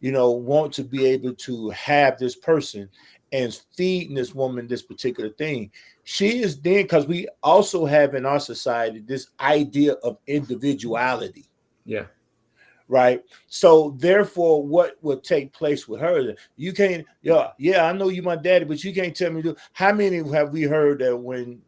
want to be able to have this person and feeding this woman this particular thing. She is then, because we also have in our society this idea of individuality, Yeah. right? So therefore, what would take place with her? You can't, yeah, I know you my daddy, but you can't tell me how many have we heard that when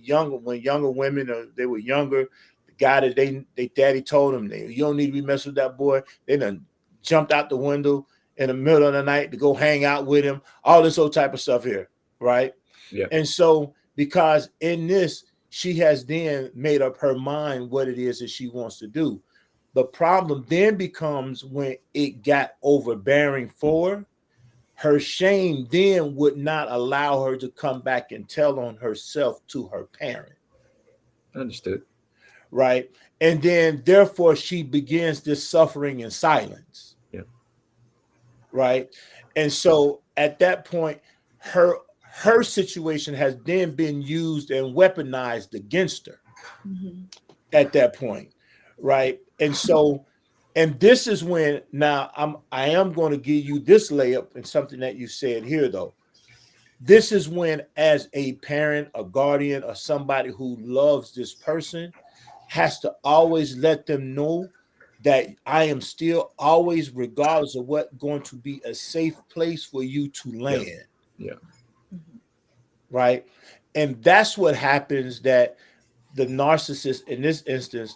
younger women they were younger, the guy that they daddy told them you don't need to be messing with that boy. They done jumped out the window in the middle of the night to go hang out with him. All this old type of stuff here, right? Yeah. And so because in this, she has then made up her mind what it is that she wants to do. The problem then becomes when it got overbearing for her shame then would not allow her to come back and tell on herself to her parent, Understood. right? And then therefore she begins this suffering in silence, Yeah. right? And so at that point, her situation has then been used and weaponized against her Mhm. at that point, right? And so, and this is when now I am going to give you this layup and something that you said here though. This is when, as a parent, a guardian, or somebody who loves this person, has to always let them know that I am still always, regardless of what, going to be a safe place for you to Yeah. land, Yeah. Mhm. right? And that's what happens that the narcissist in this instance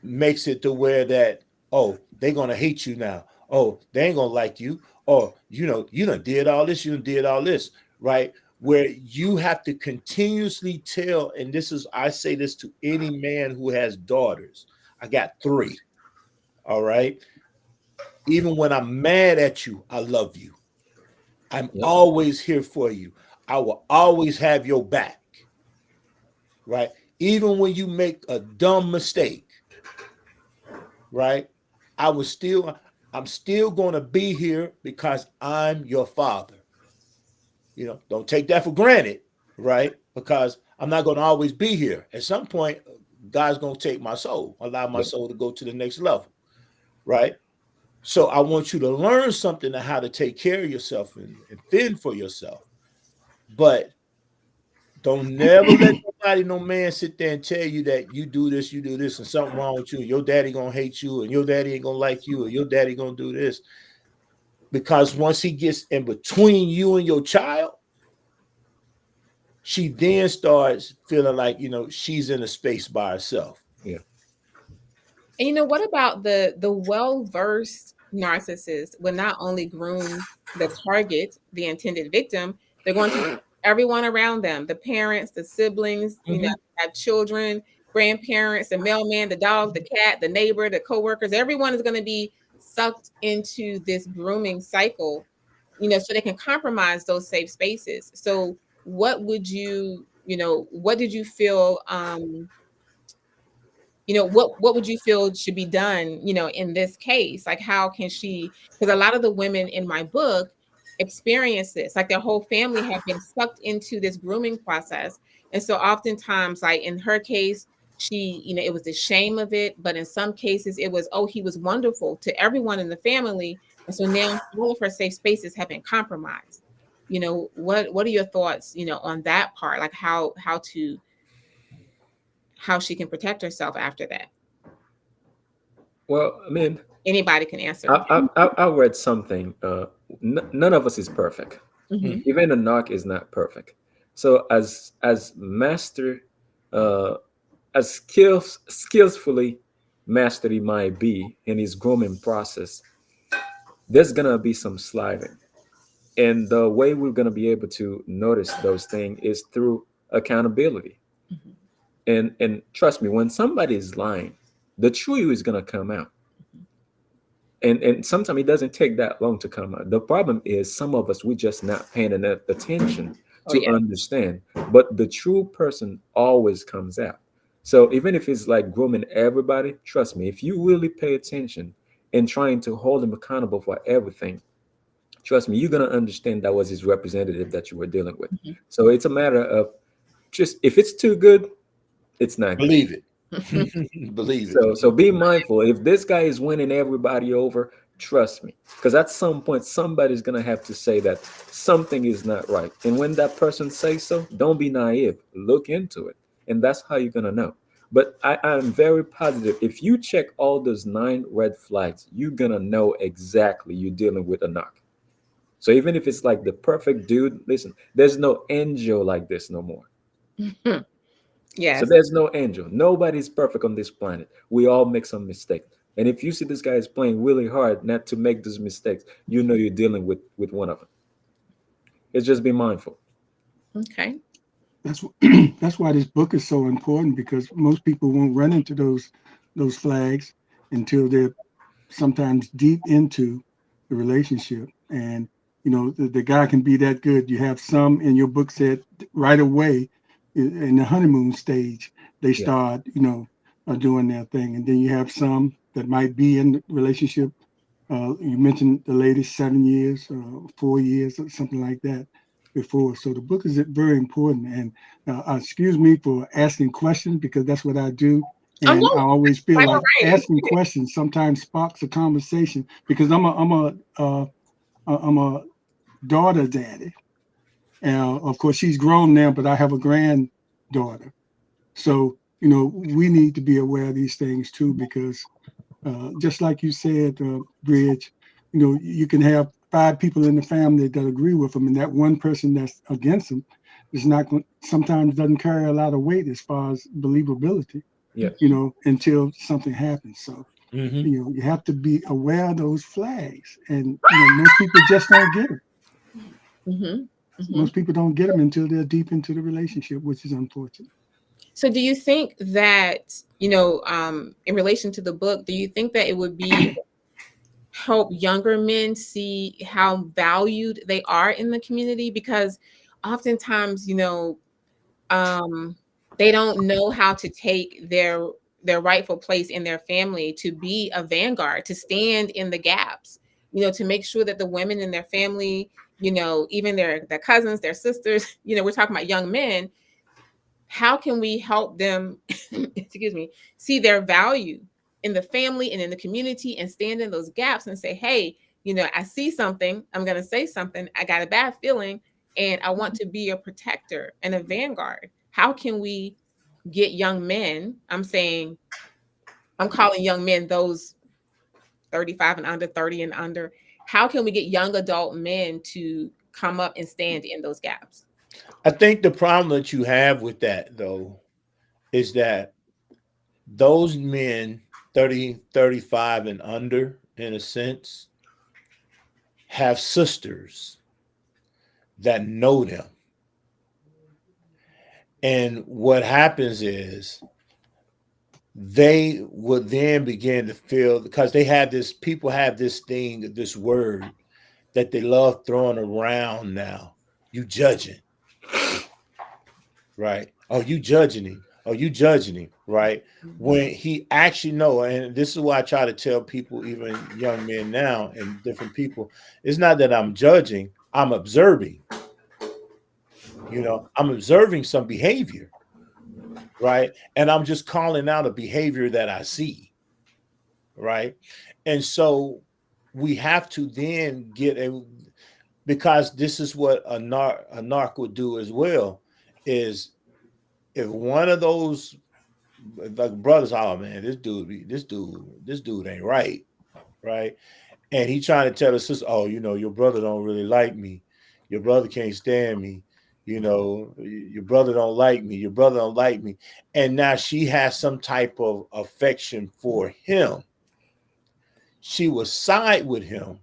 makes it to where that, oh, they're gonna hate you now. Oh, they ain't gonna like you. Or you done did all this, you done did all this, right? Where you have to continuously tell, and this is I say this to any man who has daughters. I got three. All right. Even when I'm mad at you, I love you. I'm Yep. always here for you. I will always have your back, right? Even when you make a dumb mistake, right? I was still, I'm still going to be here because I'm your father. Don't take that for granted. right? Because I'm not going to always be here. At some point, God's going to take my soul, allow my Yeah. soul to go to the next level, right? So I want you to learn something on how to take care of yourself and fend for yourself. But don't never let nobody, no man, sit there and tell you that you do this, and something wrong with you, and your daddy gonna hate you, and your daddy ain't gonna like you, or your daddy gonna do this. Because once he gets in between you and your child, she then starts feeling like, she's in a space by herself. Yeah. And what about the well-versed narcissist will not only groom the target, the intended victim, they're going to everyone around them, the parents, the siblings, have children, grandparents, the mailman, the dog, the cat, the neighbor, the coworkers, everyone is going to be sucked into this grooming cycle, so they can compromise those safe spaces. So what would what did you feel what would you feel should be done, in this case? Like, how can she, because a lot of the women in my book experience this, like their whole family have been sucked into this grooming process. And so oftentimes, like in her case, she, it was the shame of it, but in some cases it was, oh, he was wonderful to everyone in the family. And so now all of her safe spaces have been compromised. What are your thoughts, on that part? Like how she can protect herself after that? Well, I mean, Anybody can answer. I read something. None of us is perfect. Hmm. Even a narc is not perfect. So as master, uh, as skillfully mastered he might be in his grooming process, there's gonna be some sliding. And the way we're gonna be able to notice those things is through accountability. Hmm. And trust me, when somebody is lying, the true you is gonna come out. And sometimes it doesn't take that long to come out. The problem is some of us, we're just not paying enough attention Oh to yeah. understand. But the true person always comes out. So even if it's like grooming everybody, trust me, if you really pay attention and trying to hold them accountable for everything, trust me, you're gonna understand that was his representative that you were dealing with. Mhm. So it's a matter of just, if it's too good, it's not good. Believe it. Believe it. So be mindful. If this guy is winning everybody over, trust me, because at some point somebody's gonna have to say that something is not right. And when that person says so, don't be naive. Look into it, and that's how you're gonna know. But I'm very positive. If you check all those 9 red flags, you're gonna know exactly you're dealing with a knock. So even if it's like the perfect dude, listen, there's no angel like this no more. So Yes. there's no angel. Nobody's perfect on this planet. We all make some mistakes. And if you see this guy is playing really hard not to make those mistakes, you know you're dealing with one of them. It's just be mindful. Okay. That's that's why this book is so important, because most people won't run into those flags until they're sometimes deep into the relationship. And the guy can be that good. You have some in your book said right away in the honeymoon stage they Yeah. start doing their thing, and then you have some that might be in the relationship. You mentioned the latest 7 years, 4 years, or something like that before. So the book is very important. And excuse me for asking questions, because that's what I do. Oh And I no, always feel quite all like right. asking questions sometimes sparks a conversation, because I'm a daughter daddy. Of course, she's grown now, but I have a granddaughter. So we need to be aware of these things too, because just like you said, Bridge, you can have 5 people in the family that agree with them, and that one person that's against them is not going, sometimes doesn't carry a lot of weight as far as believability, Yeah. until something happens. So, Mm-hmm. you have to be aware of those flags, and most people just don't get them. Hmm. Hmm. Most people don't get them until they're deep into the relationship, which is unfortunate. So do you think that, in relation to the book, do you think that it would be help younger men see how valued they are in the community? Because oftentimes, um, they don't know how to take their rightful place in their family, to be a vanguard, to stand in the gaps, to make sure that the women in their family, even their cousins, their sisters, we're talking about young men. How can we help them, excuse me, see their value in the family and in the community and stand in those gaps and say, hey, I see something, I'm going to say something, I got a bad feeling, and I want to be a protector and a vanguard. How can we get young men? I'm calling young men those 35 and under, 30 and under. How can we get young adult men to come up and stand in those gaps? I think the problem that you have with that, though, is that those men 30, 35 and under, in a sense, have sisters that know them. And what happens is they would then begin to feel, because people have this thing, this word that they love throwing around now. You judging, right? Oh, you judging him. Oh, you judging him, right? When he actually know, and this is why I try to tell people, even young men now and different people, it's not that I'm judging, I'm observing. I'm observing some behavior, right? And I'm just calling out a behavior that I see, right? And so we have to then because this is what a narc would do as well, is if one of those, like, brothers, oh man, this dude ain't right, right? And he trying to tell his sister, oh, your brother don't really like me, your brother can't stand me, your brother don't like me, your brother don't like me. And now she has some type of affection for him. She will side with him,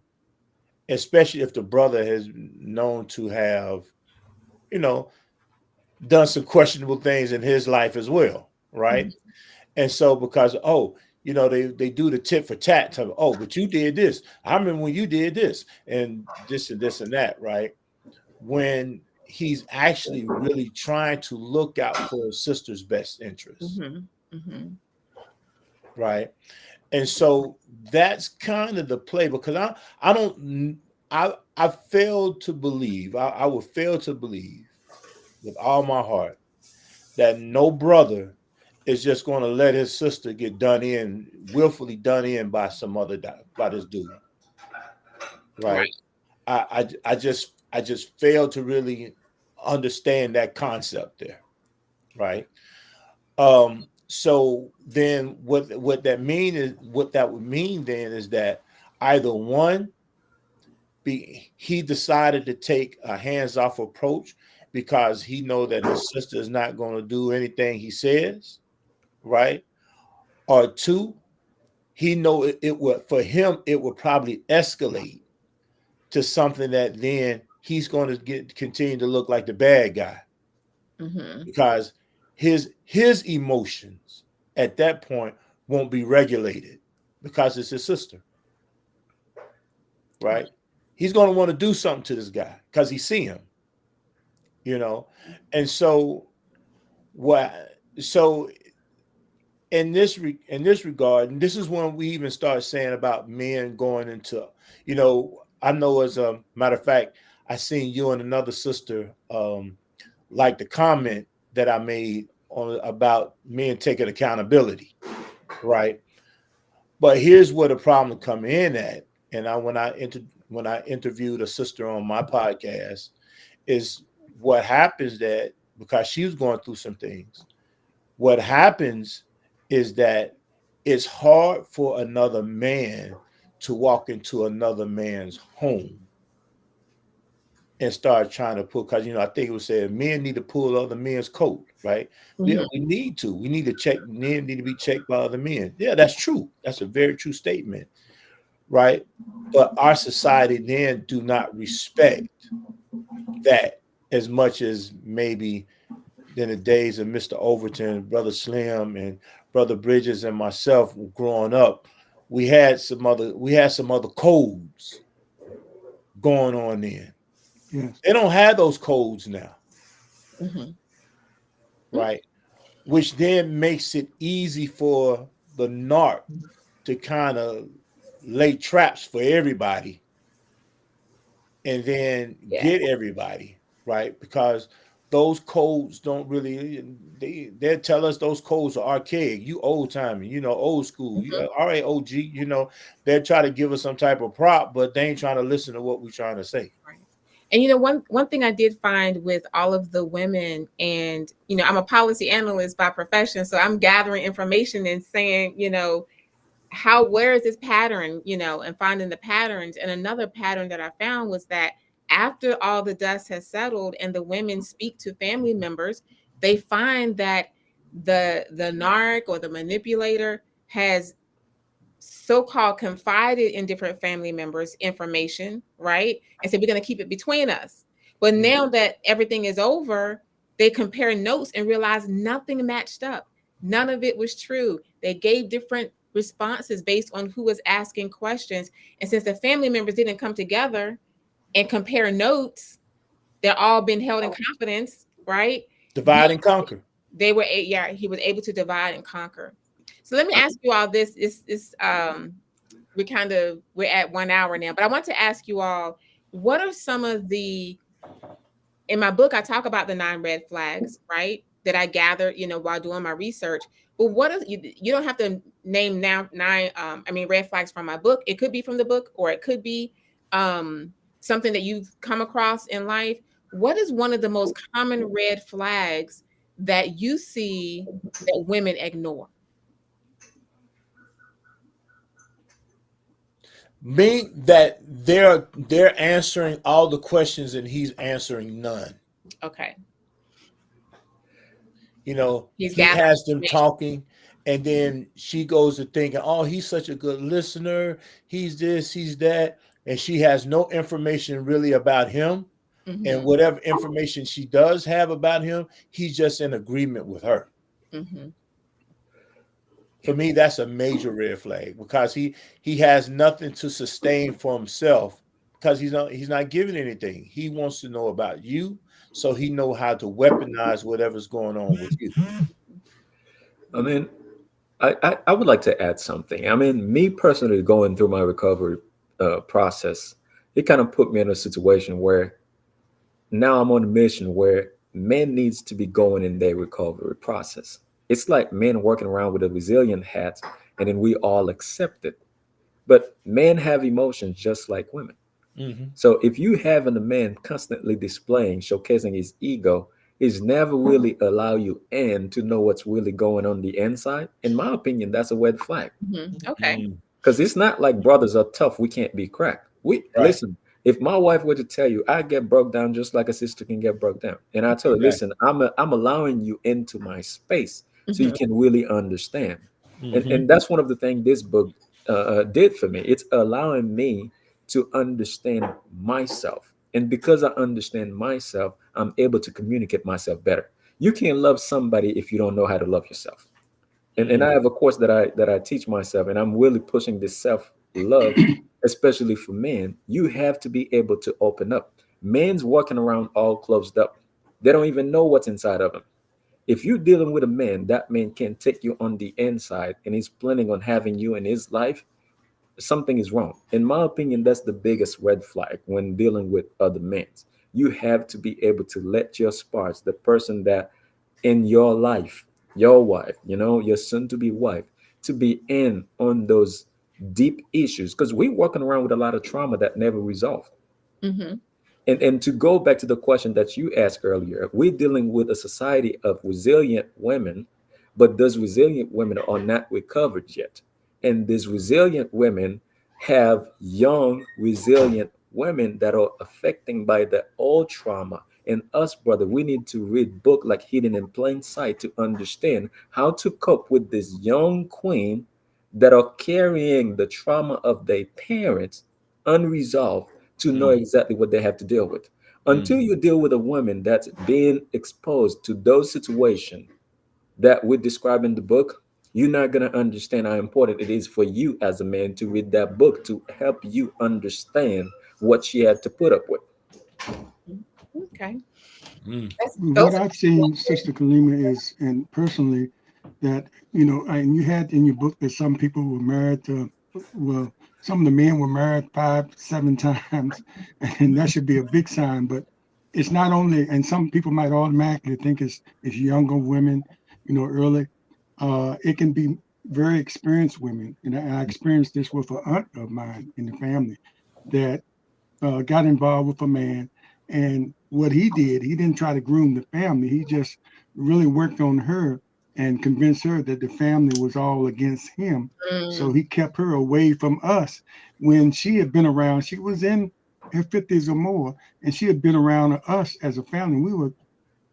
especially if the brother has known to have, done some questionable things in his life as well, right? Mhm. And so because, they do the tit for tat to, oh, but you did this. I remember when you did this and this and that, right? When he's actually really trying to look out for his sister's best interests, Mhm. Mhm. right? And so that's kind of the play, because I fail to believe, I would fail to believe with all my heart that no brother is just going to let his sister get willfully done in by by this dude, right? Right. I just fail to really understand that concept there, right? So then what that would mean then is that either one, he decided to take a hands-off approach because he know that his sister is not going to do anything he says, right? Or two, he know it would, for him, it would probably escalate to something that then he's going to continue to look like the bad guy, Mhm. because his emotions at that point won't be regulated because it's his sister, right? He's going to want to do something to this guy because he see him, and so what? So in this regard, and this is when we even start saying about men going into, I know, as a matter of fact, I seen you and another sister like the comment that I made on about men taking accountability, right? But here's where the problem come in at, and when I interviewed a sister on my podcast, is what happens that because she was going through some things, what happens is that it's hard for another man to walk into another man's home and start trying to pull, because I think it was said men need to pull other men's coat, right? Yeah, Mhm. we need to check, men need to be checked by other men. Yeah, that's true. That's a very true statement, right? But our society then do not respect that as much as maybe in the days of Mr. Overton, Brother Slim, and Brother Bridges and myself growing up. We had some other codes going on then. Yes. They don't have those codes now, Mhm. right? Which then makes it easy for the narc to kind of lay traps for everybody, and then Yeah. get everybody, right? Because those codes don't really, they tell us those codes are archaic. You old timey, old school. You Mhm. all right, OG, they're trying to give us some type of prop, but they ain't trying to listen to what we're trying to say. Right. And one thing I did find with all of the women, and I'm a policy analyst by profession, so I'm gathering information and saying, where is this pattern, and finding the patterns. And another pattern that I found was that after all the dust has settled and the women speak to family members, they find that the narc or the manipulator has so-called confided in different family members information, right? And said, we're going to keep it between us. But now that everything is over, they compare notes and realize nothing matched up. None of it was true. They gave different responses based on who was asking questions. And since the family members didn't come together and compare notes, they're all been held in confidence, right? Divide and conquer. He was able to divide and conquer. So let me ask you all this. We're at 1 hour now, but I want to ask you all, what are some of in my book, I talk about the 9 red flags, right? That I gathered, while doing my research. But what is, you don't have to name now 9, red flags from my book. It could be from the book, or it could be something that you've come across in life. What is one of the most common red flags that you see that women ignore? Mean that they're answering all the questions and he's answering none. Okay. He's He gathering has them information. talking, and then she goes to thinking, oh, he's such a good listener. He's this, he's that. And she has no information really about him. Mm-hmm. And whatever information she does have about him, he's just in agreement with her. Mm-hmm. For me, that's a major red flag, because he has nothing to sustain for himself, because he's not giving anything. He wants to know about you, so he know how to weaponize whatever's going on with you. I mean, I would like to add something. I mean, me personally, going through my recovery process, it kind of put me in a situation where now I'm on a mission where men needs to be going in their recovery process. It's like men working around with a resilient hat, and then we all accept it. But men have emotions just like women. Mm-hmm. So if you having a man constantly displaying, showcasing his ego, is never really allow you in to know what's really going on the inside. In my opinion, that's a red flag. Mm-hmm. Okay. Because it's not like brothers are tough. We can't be cracked. Listen. If my wife were to tell you, I get broke down just like a sister can get broke down, and I tell her, listen, I'm allowing you into my space so you can really understand. And that's one of the things this book did for me. It's allowing me to understand myself, and because I understand myself, I'm able to communicate myself better. You can't love somebody if you don't know how to love yourself. And I have a course that I teach myself, and I'm really pushing this self love, especially for men. You have to be able to open up. Men's walking around all closed up. They don't even know what's inside of them. If you're dealing with a man, that man can take you on the inside, and he's planning on having you in his life, something is wrong. In my opinion, that's the biggest red flag when dealing with other men. You have to be able to let your spouse, the person that in your life, your wife, your soon to be wife, to be in on those deep issues, because we're walking around with a lot of trauma that never resolved. Mm-hmm. And to go back to the question that you asked earlier, we're dealing with a society of resilient women, but those resilient women are not recovered yet. And these resilient women have young, resilient women that are affected by the old trauma. And us, brother, we need to read book like Hidden in Plain Sight to understand how to cope with this young queen that are carrying the trauma of their parents unresolved, to know exactly what they have to deal with. Until you deal with a woman that's being exposed to those situations that we describe in the book, you're not going to understand how important it is for you as a man to read that book to help you understand what she had to put up with. Okay. What Those are I've seen, Sister Kalima, and personally, that and you had in your book that some people were married to Well, some of the men were married 5, 7 times, and that should be a big sign. But it's not only, and some people might automatically think it's younger women, early. It can be very experienced women, and I experienced this with an aunt of mine in the family that got involved with a man, and what he did, he didn't try to groom the family. He just really worked on her and convinced her that the family was all against him. So Mm, he kept her away from us. When she had been around, she was in her 50s or more, and she had been around us as a family. We were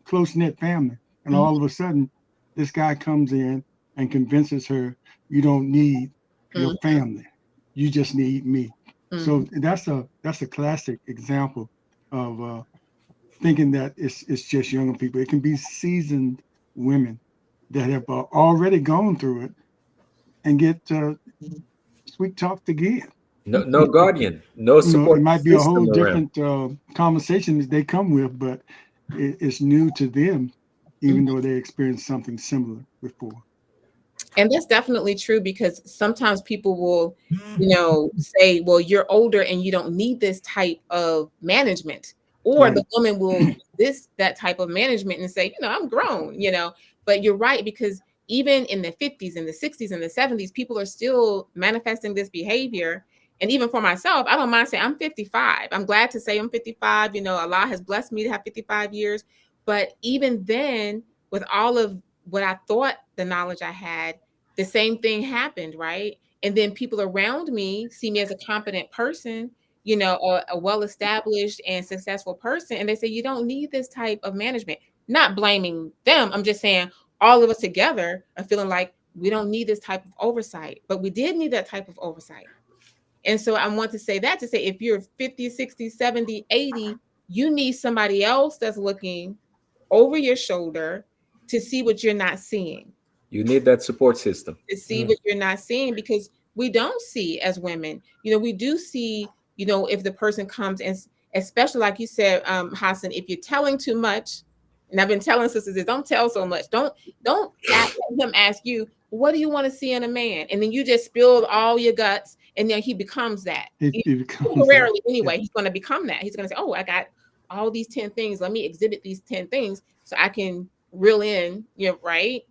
close knit family, and mhm, all of a sudden, this guy comes in and convinces her, "You don't need your mhm, family. You just need me." So mhm. that's a classic example of thinking that it's just younger people. It can be seasoned women that have already gone through it and get sweet talked again. No, no guardian, no It support might be a whole system around. different conversation that they come with, but it's new to them, even though they experienced something similar before. And that's definitely true because sometimes people will, say, well, you're older and you don't need this type of management. Or the Right. woman will that type of management and say, I'm grown. But you're right, because even in the 50s and the 60s and the 70s, people are still manifesting this behavior. And even for myself, I don't mind saying I'm 55. I'm glad to say I'm 55. Allah has blessed me to have 55 years. But even then, with all of what I thought the knowledge I had, the same thing happened, right? And then people around me see me as a competent person, a well-established and successful person, and they say you don't need this type of management. Not blaming them, I'm just saying all of us together are feeling like we don't need this type of oversight, but we did need that type of oversight. And so I want to say that to say if you're 50, 60, 70, 80, you need somebody else that's looking over your shoulder to see what you're not seeing, You need that support system. to see what you're not seeing, because we don't see as women. We do see, if the person comes and especially like you said, Hassan, if you're telling too much, and I've been telling sisters this, don't tell so much. Don't let him ask you, what do you want to see in a man? And then you just spilled all your guts, and then he becomes that. It becomes that. Temporarily Yeah. anyway, he's going to become that. He's going to say, oh, I got all these 10 things. Let me exhibit these 10 things so I can reel in, right?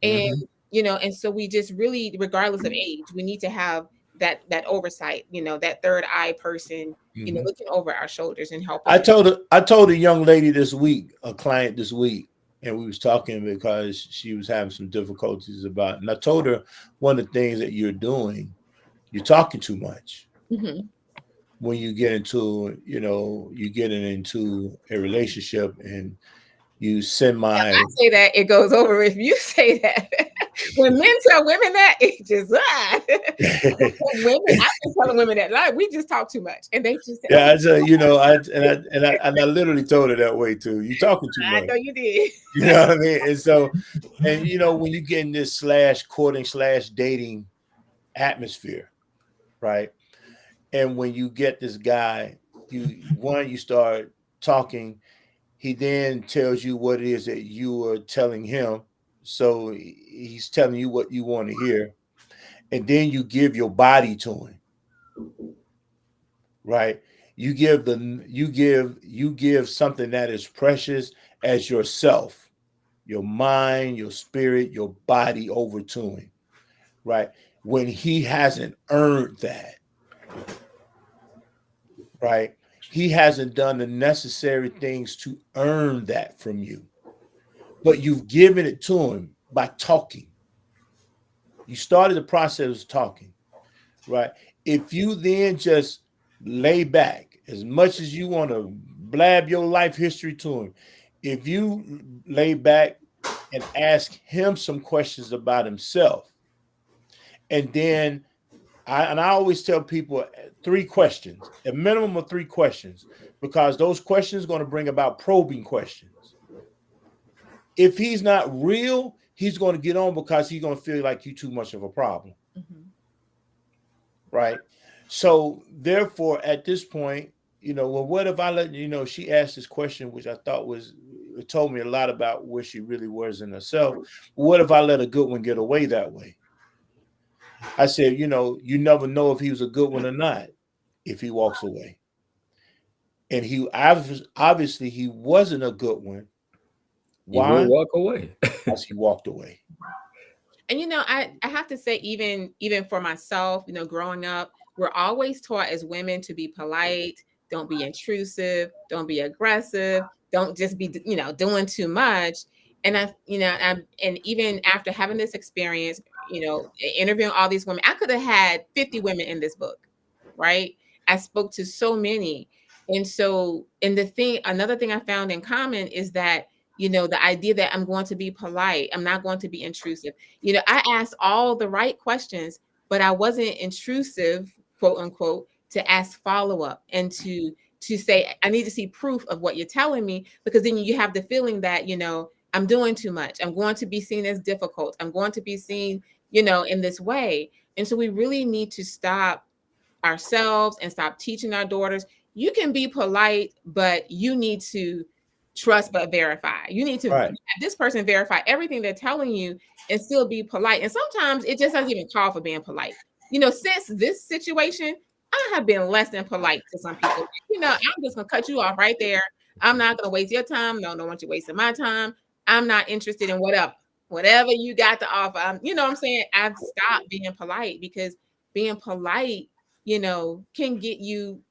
And Mhm. and so we just really, regardless of age, we need to have that oversight, that third eye person, Mhm. looking over our shoulders and helping I us. told her, I told a young lady this week, a client this week, and we was talking because she was having some difficulties about, and I told her one of the things that you're doing, you're talking too much. Mhm. When you get into, you getting into a relationship and you send If my, I say that, it goes over. If you say that, when men tell women that, it just women. I've been telling women that, like, we just talk too much, and they just say, "Oh, yeah, I said, I literally told her that way too. You talking too I much. know you did." You know what I mean? And so, and when you get in this slash courting slash dating atmosphere, right? And when you get this guy, you start talking, he then tells you what it is that you are telling him. So he's telling you what you want to hear. And then you give your body to him, right? You give something that is precious as yourself, your mind, your spirit, your body over to him, right? When he hasn't earned that, right? He hasn't done the necessary things to earn that from you, but you've given it to him by talking. You started the process of talking, right? If you then just lay back as much as you want to blab your life history to him, if you lay back and ask him some questions about himself, and then I always tell people 3 questions, a minimum of 3 questions, because those questions are going to bring about probing questions. If he's not real, he's going to get on because he's going to feel like you're too much of a problem, Mhm. right? So therefore, at this point, well, what if I let she asked this question, which I thought it told me a lot about where she really was in herself. What if I let a good one get away that way? I said, you never know if he was a good one or not if he walks away. And he obviously he wasn't a good one. He will Why? walk away. As he walked away. And I have to say, even for myself, growing up, we're always taught as women to be polite, don't be intrusive, don't be aggressive, don't just be doing too much. And and even after having this experience, interviewing all these women, I could have had 50 women in this book, right? I spoke to so many. And so, and another thing I found in common is that, the idea that I'm going to be polite, I'm not going to be intrusive. I asked all the right questions, but I wasn't intrusive, quote unquote, to ask follow up and to say, I need to see proof of what you're telling me, because then you have the feeling that, I'm doing too much. I'm going to be seen as difficult. I'm going to be seen, in this way. And so we really need to stop ourselves and stop teaching our daughters. You can be polite, but you need to trust but verify. You need to Right. have this person verify everything they're telling you and still be polite. And sometimes it just doesn't even call for being polite. Since this situation, I have been less than polite to some people. I'm just gonna cut you off right there. I'm not gonna waste your time. No, don't want you wasting my time. I'm not interested in whatever you got to offer. You know what I'm saying? I've stopped being polite because being polite, can get you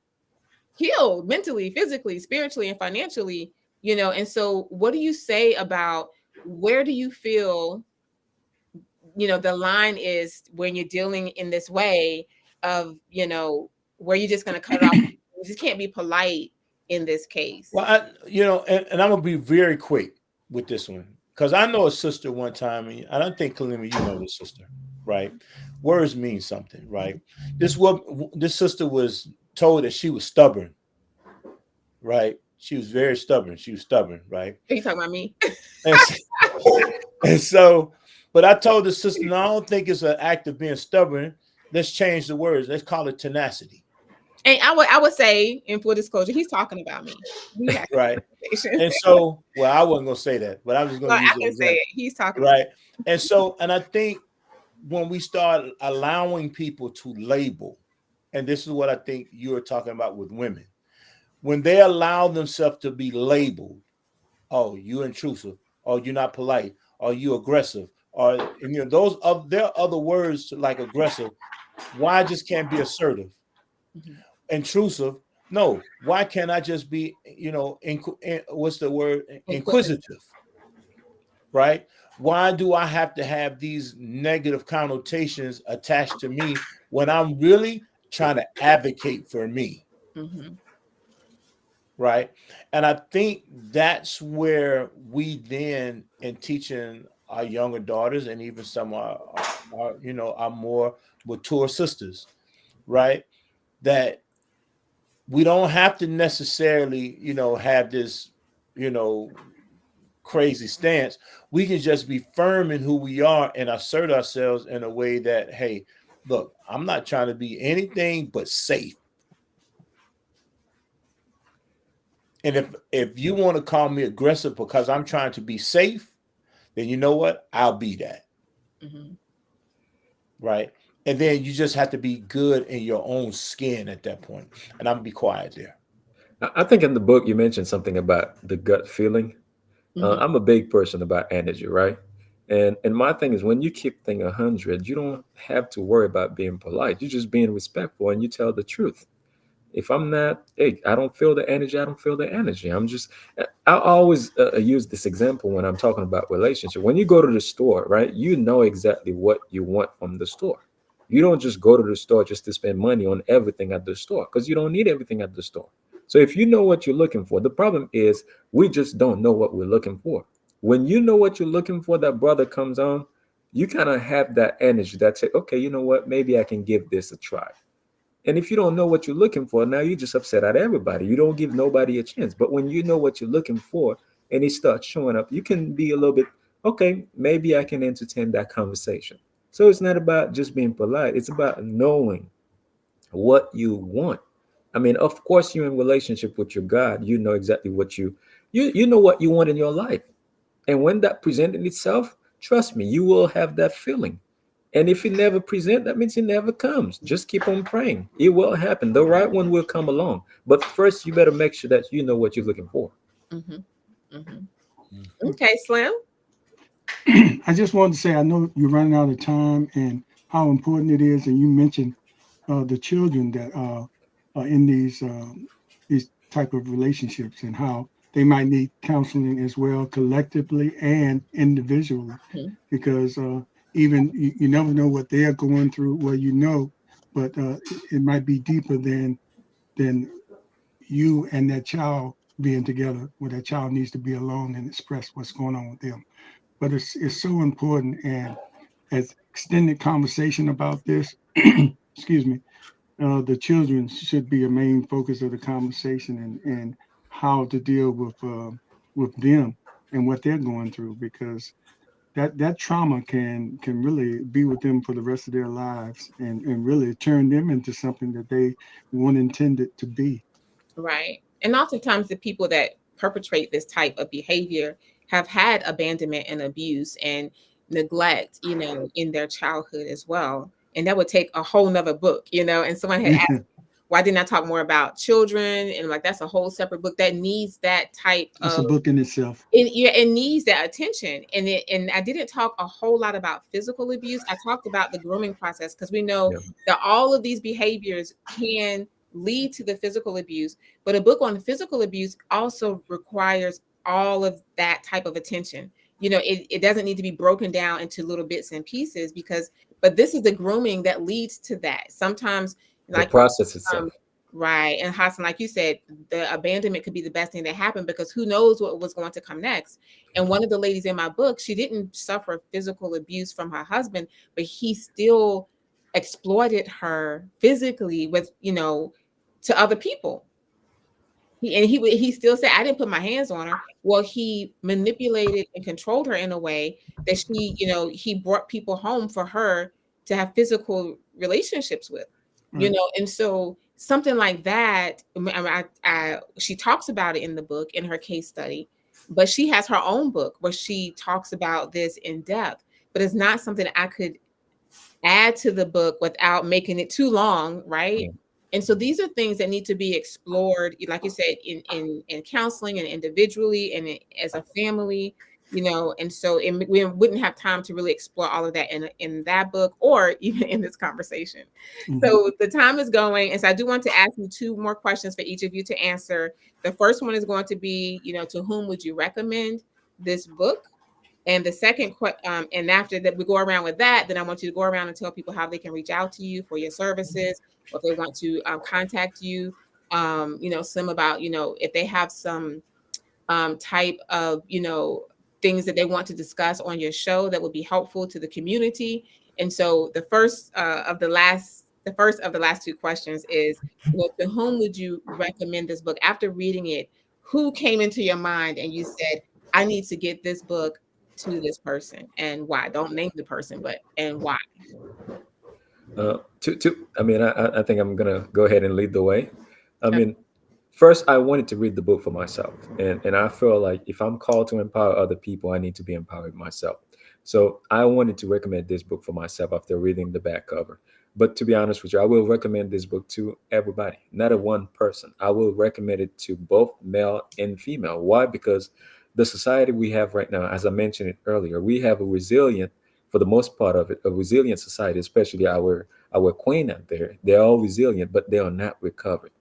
killed mentally, physically, spiritually, and financially, And so, what do you say about where do you feel, the line is when you're dealing in this way of, where you're just going to cut it off? You just can't be polite in this case. Well, and I'm gonna be very quick with this one because I know a sister one time, and I don't think Kalima, you know this sister, right? Words mean something, right? This sister was told that she was stubborn, right? She was very stubborn. She was stubborn, right? Are you talking about me? And and so, but I told the sister, no, I don't think it's an act of being stubborn. Let's change the words. Let's call it tenacity. And I would say, in full disclosure, he's talking about me. We had right. And so, well, I wasn't gonna say that, but I was gonna use I can say it. He's talking right. And so, and I think when we start allowing people to label, and this is what I think you were talking about with women, when they allow themselves to be labeled, oh, you're intrusive, or you're not polite, or you aggressive, or those there are other words like aggressive. Why I just can't be assertive? Intrusive. No, why can't I just be, what's the word? Inquisitive, right? Why do I have to have these negative connotations attached to me when I'm really trying to advocate for me? Mm-hmm. Right. And I think that's where we then, in teaching our younger daughters and even some of our more mature sisters, right, that we don't have to necessarily, have this, crazy stance. We can just be firm in who we are and assert ourselves in a way that, hey, look, I'm not trying to be anything but safe. And if you want to call me aggressive because I'm trying to be safe, then you know what? I'll be that. Mm-hmm. Right. And then you just have to be good in your own skin at that point. And I'm gonna be quiet there. I think in the book you mentioned something about the gut feeling. Mm-hmm. I'm a big person about energy, right? And my thing is when you keep thing 100, you don't have to worry about being polite. You're just being respectful and you tell the truth. If I'm not, hey, I don't feel the energy. I don't feel the energy. I always use this example when I'm talking about relationship. When you go to the store, right, you know exactly what you want from the store. You don't just go to the store just to spend money on everything at the store because you don't need everything at the store. So if you know what you're looking for, the problem is we just don't know what we're looking for. When you know what you're looking for, that brother comes on, you kind of have that energy that say, okay, you know what, maybe I can give this a try. And if you don't know what you're looking for, now you just upset at everybody. You don't give nobody a chance. But when you know what you're looking for and it starts showing up, you can be a little bit, okay, maybe I can entertain that conversation. So it's not about just being polite. It's about knowing what you want. I mean, of course, you're in relationship with your God. You know exactly what you know what you want in your life. And when that presented itself, trust me, you will have that feeling. And if he never present, that means he never comes. Just keep on praying. It will happen. The right one will come along. But first, you better make sure that you know what you're looking for. Hmm. Hmm. Mhm. Okay, Slim. I just wanted to say I know you're running out of time and how important it is, and you mentioned the children that are in these type of relationships and how they might need counseling as well, collectively and individually, Mhm. because even you never know what they're going through. Well, you know, but it might be deeper than you and that child being together, where that child needs to be alone and express what's going on with them. But it's so important, and as extended conversation about this, excuse me, the children should be a main focus of the conversation, and how to deal with them and what they're going through, because that trauma can really be with them for the rest of their lives, and really turn them into something that they weren't intended to be. Right. And oftentimes the people that perpetrate this type of behavior have had abandonment and abuse and neglect, in their childhood as well. And that would take a whole nother book, and someone had asked, why didn't I talk more about children? And like, that's a whole separate book that needs that type It's of, a book in itself. it needs that attention. And I didn't talk a whole lot about physical abuse. I talked about the grooming process because we know Yeah. that all of these behaviors can lead to the physical abuse, but a book on physical abuse also requires all of that type of attention. It doesn't need to be broken down into little bits and pieces, but this is the grooming that leads to that. Sometimes, The like, process itself. um, right. And Hassan, like you said, the abandonment could be the best thing that happened because who knows what was going to come next. And one of the ladies in my book, she didn't suffer physical abuse from her husband, but he still exploited her physically with, to other people. He still said, I didn't put my hands on her. Well, he manipulated and controlled her in a way that he brought people home for her to have physical relationships with, Right. and so something like that. She talks about it in the book in her case study, but she has her own book where she talks about this in depth. But it's not something I could add to the book without making it too long, right? Yeah. And so these are things that need to be explored, like you said, in counseling and individually and as a family, And so we wouldn't have time to really explore all of that in that book or even in this conversation. Hmm. So the time is going, and so I do want to ask you two more questions for each of you to answer. The first one is going to be, to whom would you recommend this book? And the second and after that, we go around with that, then I want you to go around and tell people how they can reach out to you for your services, or if they want to contact you, some about, if they have some type of, things that they want to discuss on your show that would be helpful to the community. And so the first of the last two questions is, to whom would you recommend this book? After reading it, who came into your mind and you said, I need to get this book to this person, and why? Don't name the person, but and why? I mean, I think I'm gonna go ahead and lead the way. I Okay. mean, first, I wanted to read the book for myself, and I feel like if I'm called to empower other people, I need to be empowered myself. So I wanted to recommend this book for myself after reading the back cover. But to be honest with you, I will recommend this book to everybody, not a one person. I will recommend it to both male and female. Why? Because the society we have right now, as I mentioned it earlier, we have a resilient, for the most part of it, a resilient society, especially our queen out there. They're all resilient, but they are not recovered.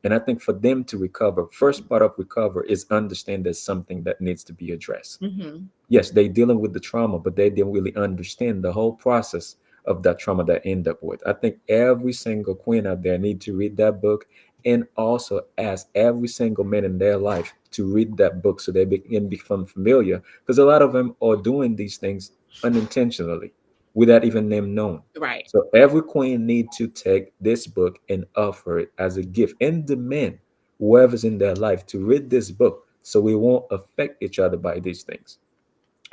And I think for them to recover, first part of recover is understand there's something that needs to be addressed. Mm-hmm. Yes, they dealing with the trauma, but they didn't really understand the whole process of that trauma they end up with. I think every single queen out there need to read that book, and also ask every single man in their life to read that book so they can become familiar, because a lot of them are doing these things unintentionally without even them knowing. Right. So every queen need to take this book and offer it as a gift and demand whoever's in their life to read this book so we won't affect each other by these things.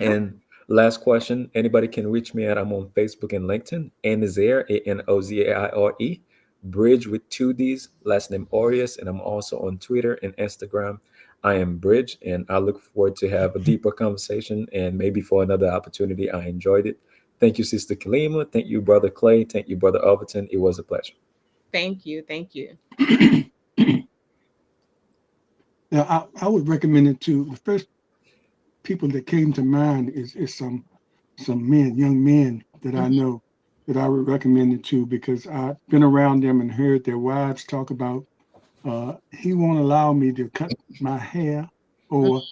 And last question, anybody can reach me at, I'm on Facebook and LinkedIn, Anazaire, Anozaire, Bridge with two D's, last name Orius, and I'm also on Twitter and Instagram. I am Bridge, and I look forward to have a deeper conversation and maybe for another opportunity. I enjoyed it. Thank you, Sister Kalima. Thank you, Brother Clay. Thank you, Brother Overton. It was a pleasure. Thank you. Thank you. Now, I would recommend it to the first people that came to mind is some men, young men that I Mhm. know that I would recommend it to because I've been around them and heard their wives talk about he won't allow me to cut my hair or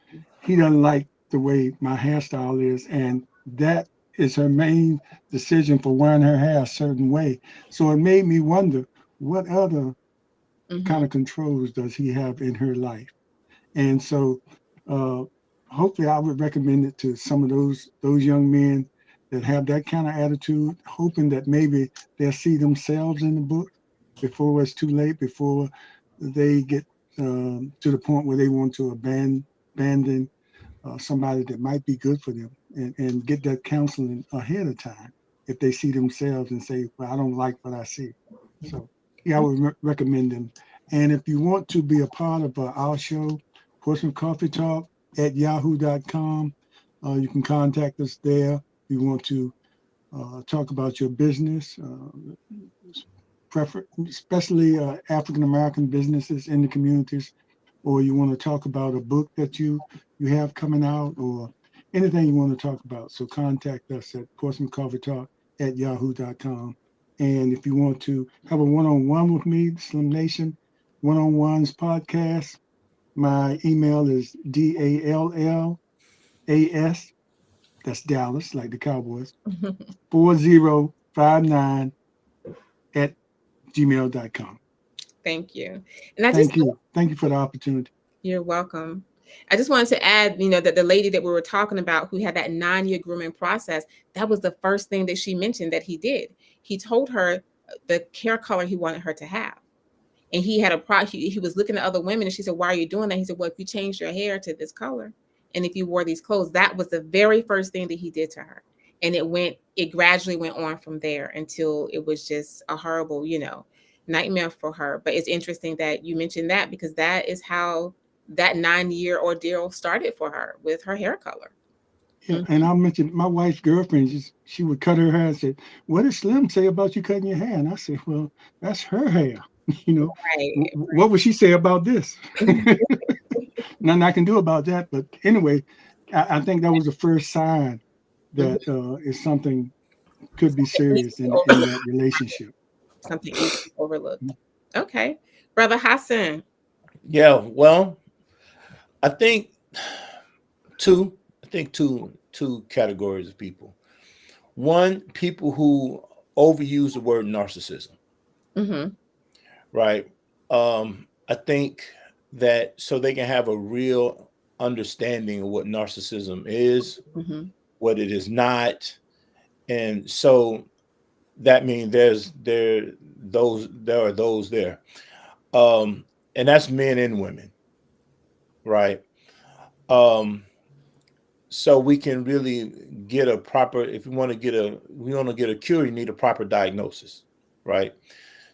he doesn't like the way my hairstyle is and that is her main decision for wearing her hair a certain way. So it made me wonder what other kind Mhm. of controls does he have in her life? And so, uh, hopefully, I would recommend it to some of those young men that have that kind of attitude, hoping that maybe they'll see themselves in the book before it's too late, before they get to the point where they want to abandon somebody that might be good for them, and get that counseling ahead of time if they see themselves and say, "Well, I don't like what I see." So, yeah, I would recommend them. And if you want to be a part of our show, Portsmouth Coffee Talk at yahoo.com, you can contact us there. If you want to talk about your business, especially African American businesses in the communities, or you want to talk about a book that you have coming out, or anything you want to talk about. So contact us at Portsmouth Coffee Talk at yahoo.com. And if you want to have a one-on-one with me, Slim Nation, one-on-ones podcast, my email is DALLAS, that's Dallas, like the Cowboys, 4059 at gmail.com. Thank you. And I just Thank you. Thank you for the opportunity. You're welcome. I just wanted to add, that the lady that we were talking about who had that 9-year grooming process, that was the first thing that she mentioned that he did. He told her the hair color he wanted her to have. And he had he was looking at other women and she said, "Why are you doing that?" He said, "Well, if you changed your hair to this color and if you wore these clothes," that was the very first thing that he did to her. And it gradually went on from there until it was just a horrible, nightmare for her. But it's interesting that you mentioned that because that is how that 9-year ordeal started for her with her hair color. Yeah, Mhm. and I mentioned my wife's girlfriend. She would cut her hair and said, "What does Slim say about you cutting your hair?" And I said, "Well, that's her hair. You know, Right. what would she say about this?" Nothing I can do about that. But anyway, I think that was the first sign Mhm. that is something could be Easy serious to in overlook. that relationship. Something easy to overlook. Okay. Brother Hassan. Yeah, well, I think two, two categories of people. One, people who overuse the word narcissism, Mm-hmm. right? I think that so they can have a real understanding of what narcissism is, Mm-hmm. what it is not, and so that means there are those there, um, and that's men and women, right? Um, so we can really get a proper, if we want to get a cure, you need a proper diagnosis, right?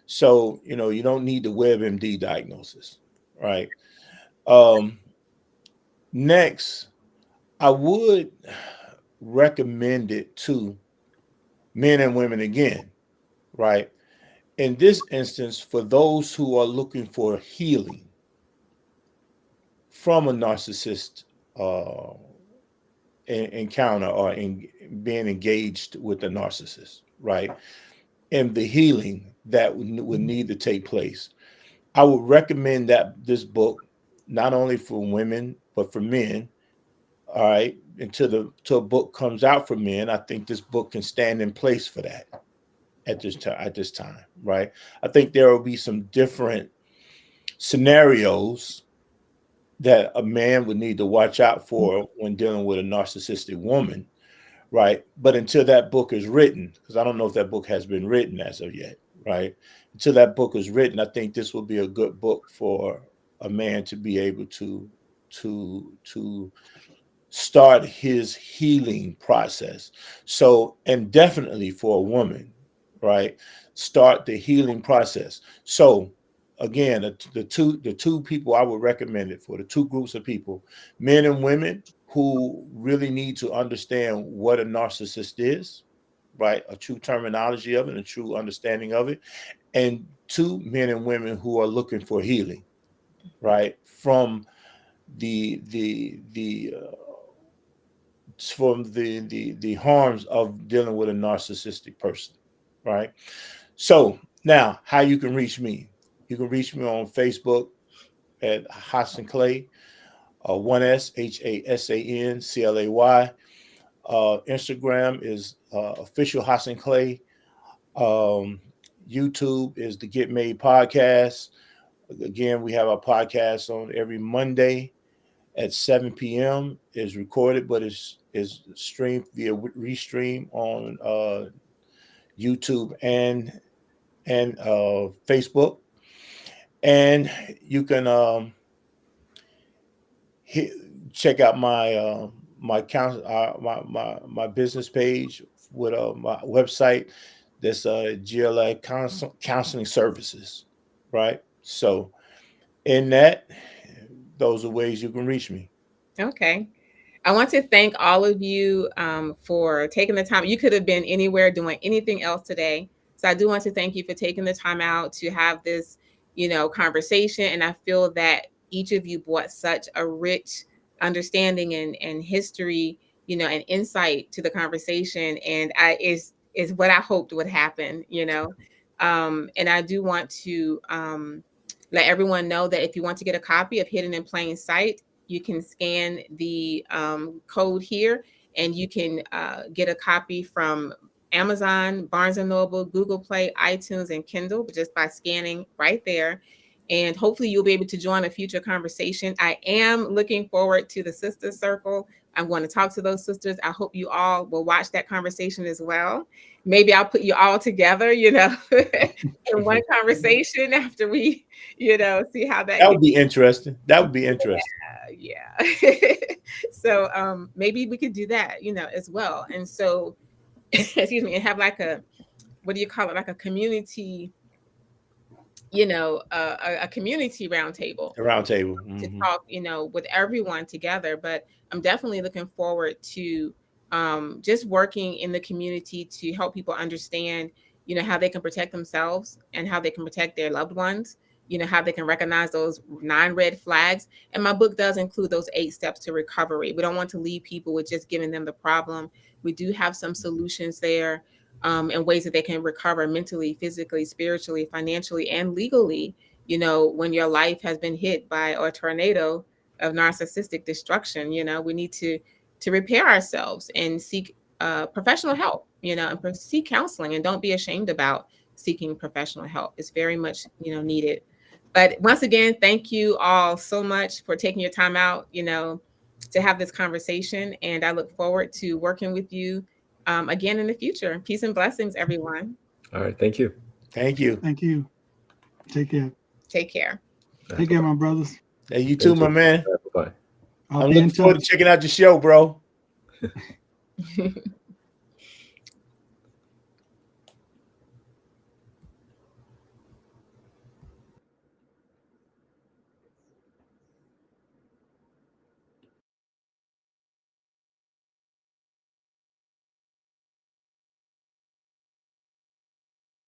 So you don't need the WebMD diagnosis, right? um Next, I would recommend it to men and women again, right? In this instance, for those who are looking for healing from a narcissist uh encounter or in being engaged with a narcissist, right? And the healing that would need to take place. I would recommend that this book, not only for women, but for men. All right. Until a book comes out for men, I think this book can stand in place for that at this time, right? I think there will be some different scenarios that a man would need to watch out for when dealing with a narcissistic woman, right? But until that book is written, because I don't know if that book has been written as of yet, right? Until that book is written, I think this will be a good book for a man to be able to start his healing process. So, and definitely for a woman, right? Start the healing process. So, again, the two people I would recommend it for, the two groups of people, men and women who really need to understand what a narcissist is, right? A true terminology of it, a true understanding of it. And 2, men and women who are looking for healing, right? From the harms of dealing with a narcissistic person, right? So now, how you can reach me? You can reach me on Facebook at HASAN Clay, 1S HASAN CLAY. Instagram is official HASAN Clay. YouTube is the Get Made podcast. Again, we have our podcast on every Monday at 7 p.m. Is recorded, but is streamed via restream on YouTube and Facebook. And you can check out my my business page with my website. That's GLA Counseling Services, right? So in that, those are ways you can reach me. Okay. I want to thank all of you for taking the time. You could have been anywhere doing anything else today. So I do want to thank you for taking the time out to have this, conversation. And I feel that each of you brought such a rich understanding and history, and insight to the conversation. And is what I hoped would happen, And I do want to let everyone know that if you want to get a copy of Hidden in Plain Sight, you can scan the code here, and you can get a copy from Amazon, Barnes & Noble, Google Play, iTunes, and Kindle just by scanning right there. And hopefully you'll be able to join a future conversation. I am looking forward to the Sisters Circle. I'm going to talk to those sisters. I hope you all will watch that conversation as well. Maybe I'll put you all together, in one conversation after we, see how that would be interesting. That would be interesting. Yeah. So maybe we could do that, as well. And so, excuse me, and have like what do you call it? Like a community, a community roundtable. A roundtable. To talk, with everyone together. But I'm definitely looking forward to just working in the community to help people understand, how they can protect themselves and how they can protect their loved ones, how they can recognize those 9 red flags. And my book does include those 8 steps to recovery. We don't want to leave people with just giving them the problem. We do have some solutions there and ways that they can recover mentally, physically, spiritually, financially, and legally, when your life has been hit by a tornado of narcissistic destruction. We need to repair ourselves and seek professional help, and seek counseling, and don't be ashamed about seeking professional help. It's very much, needed. But once again, thank you all so much for taking your time out, to have this conversation. And I look forward to working with you again in the future. Peace and blessings, everyone. All right. Thank you. Thank you. Thank you. Take care. Take care. Take care, my brothers. Hey, you too, my man. Bye. I'll I'm be in looking forward to touch. checking out your show, bro.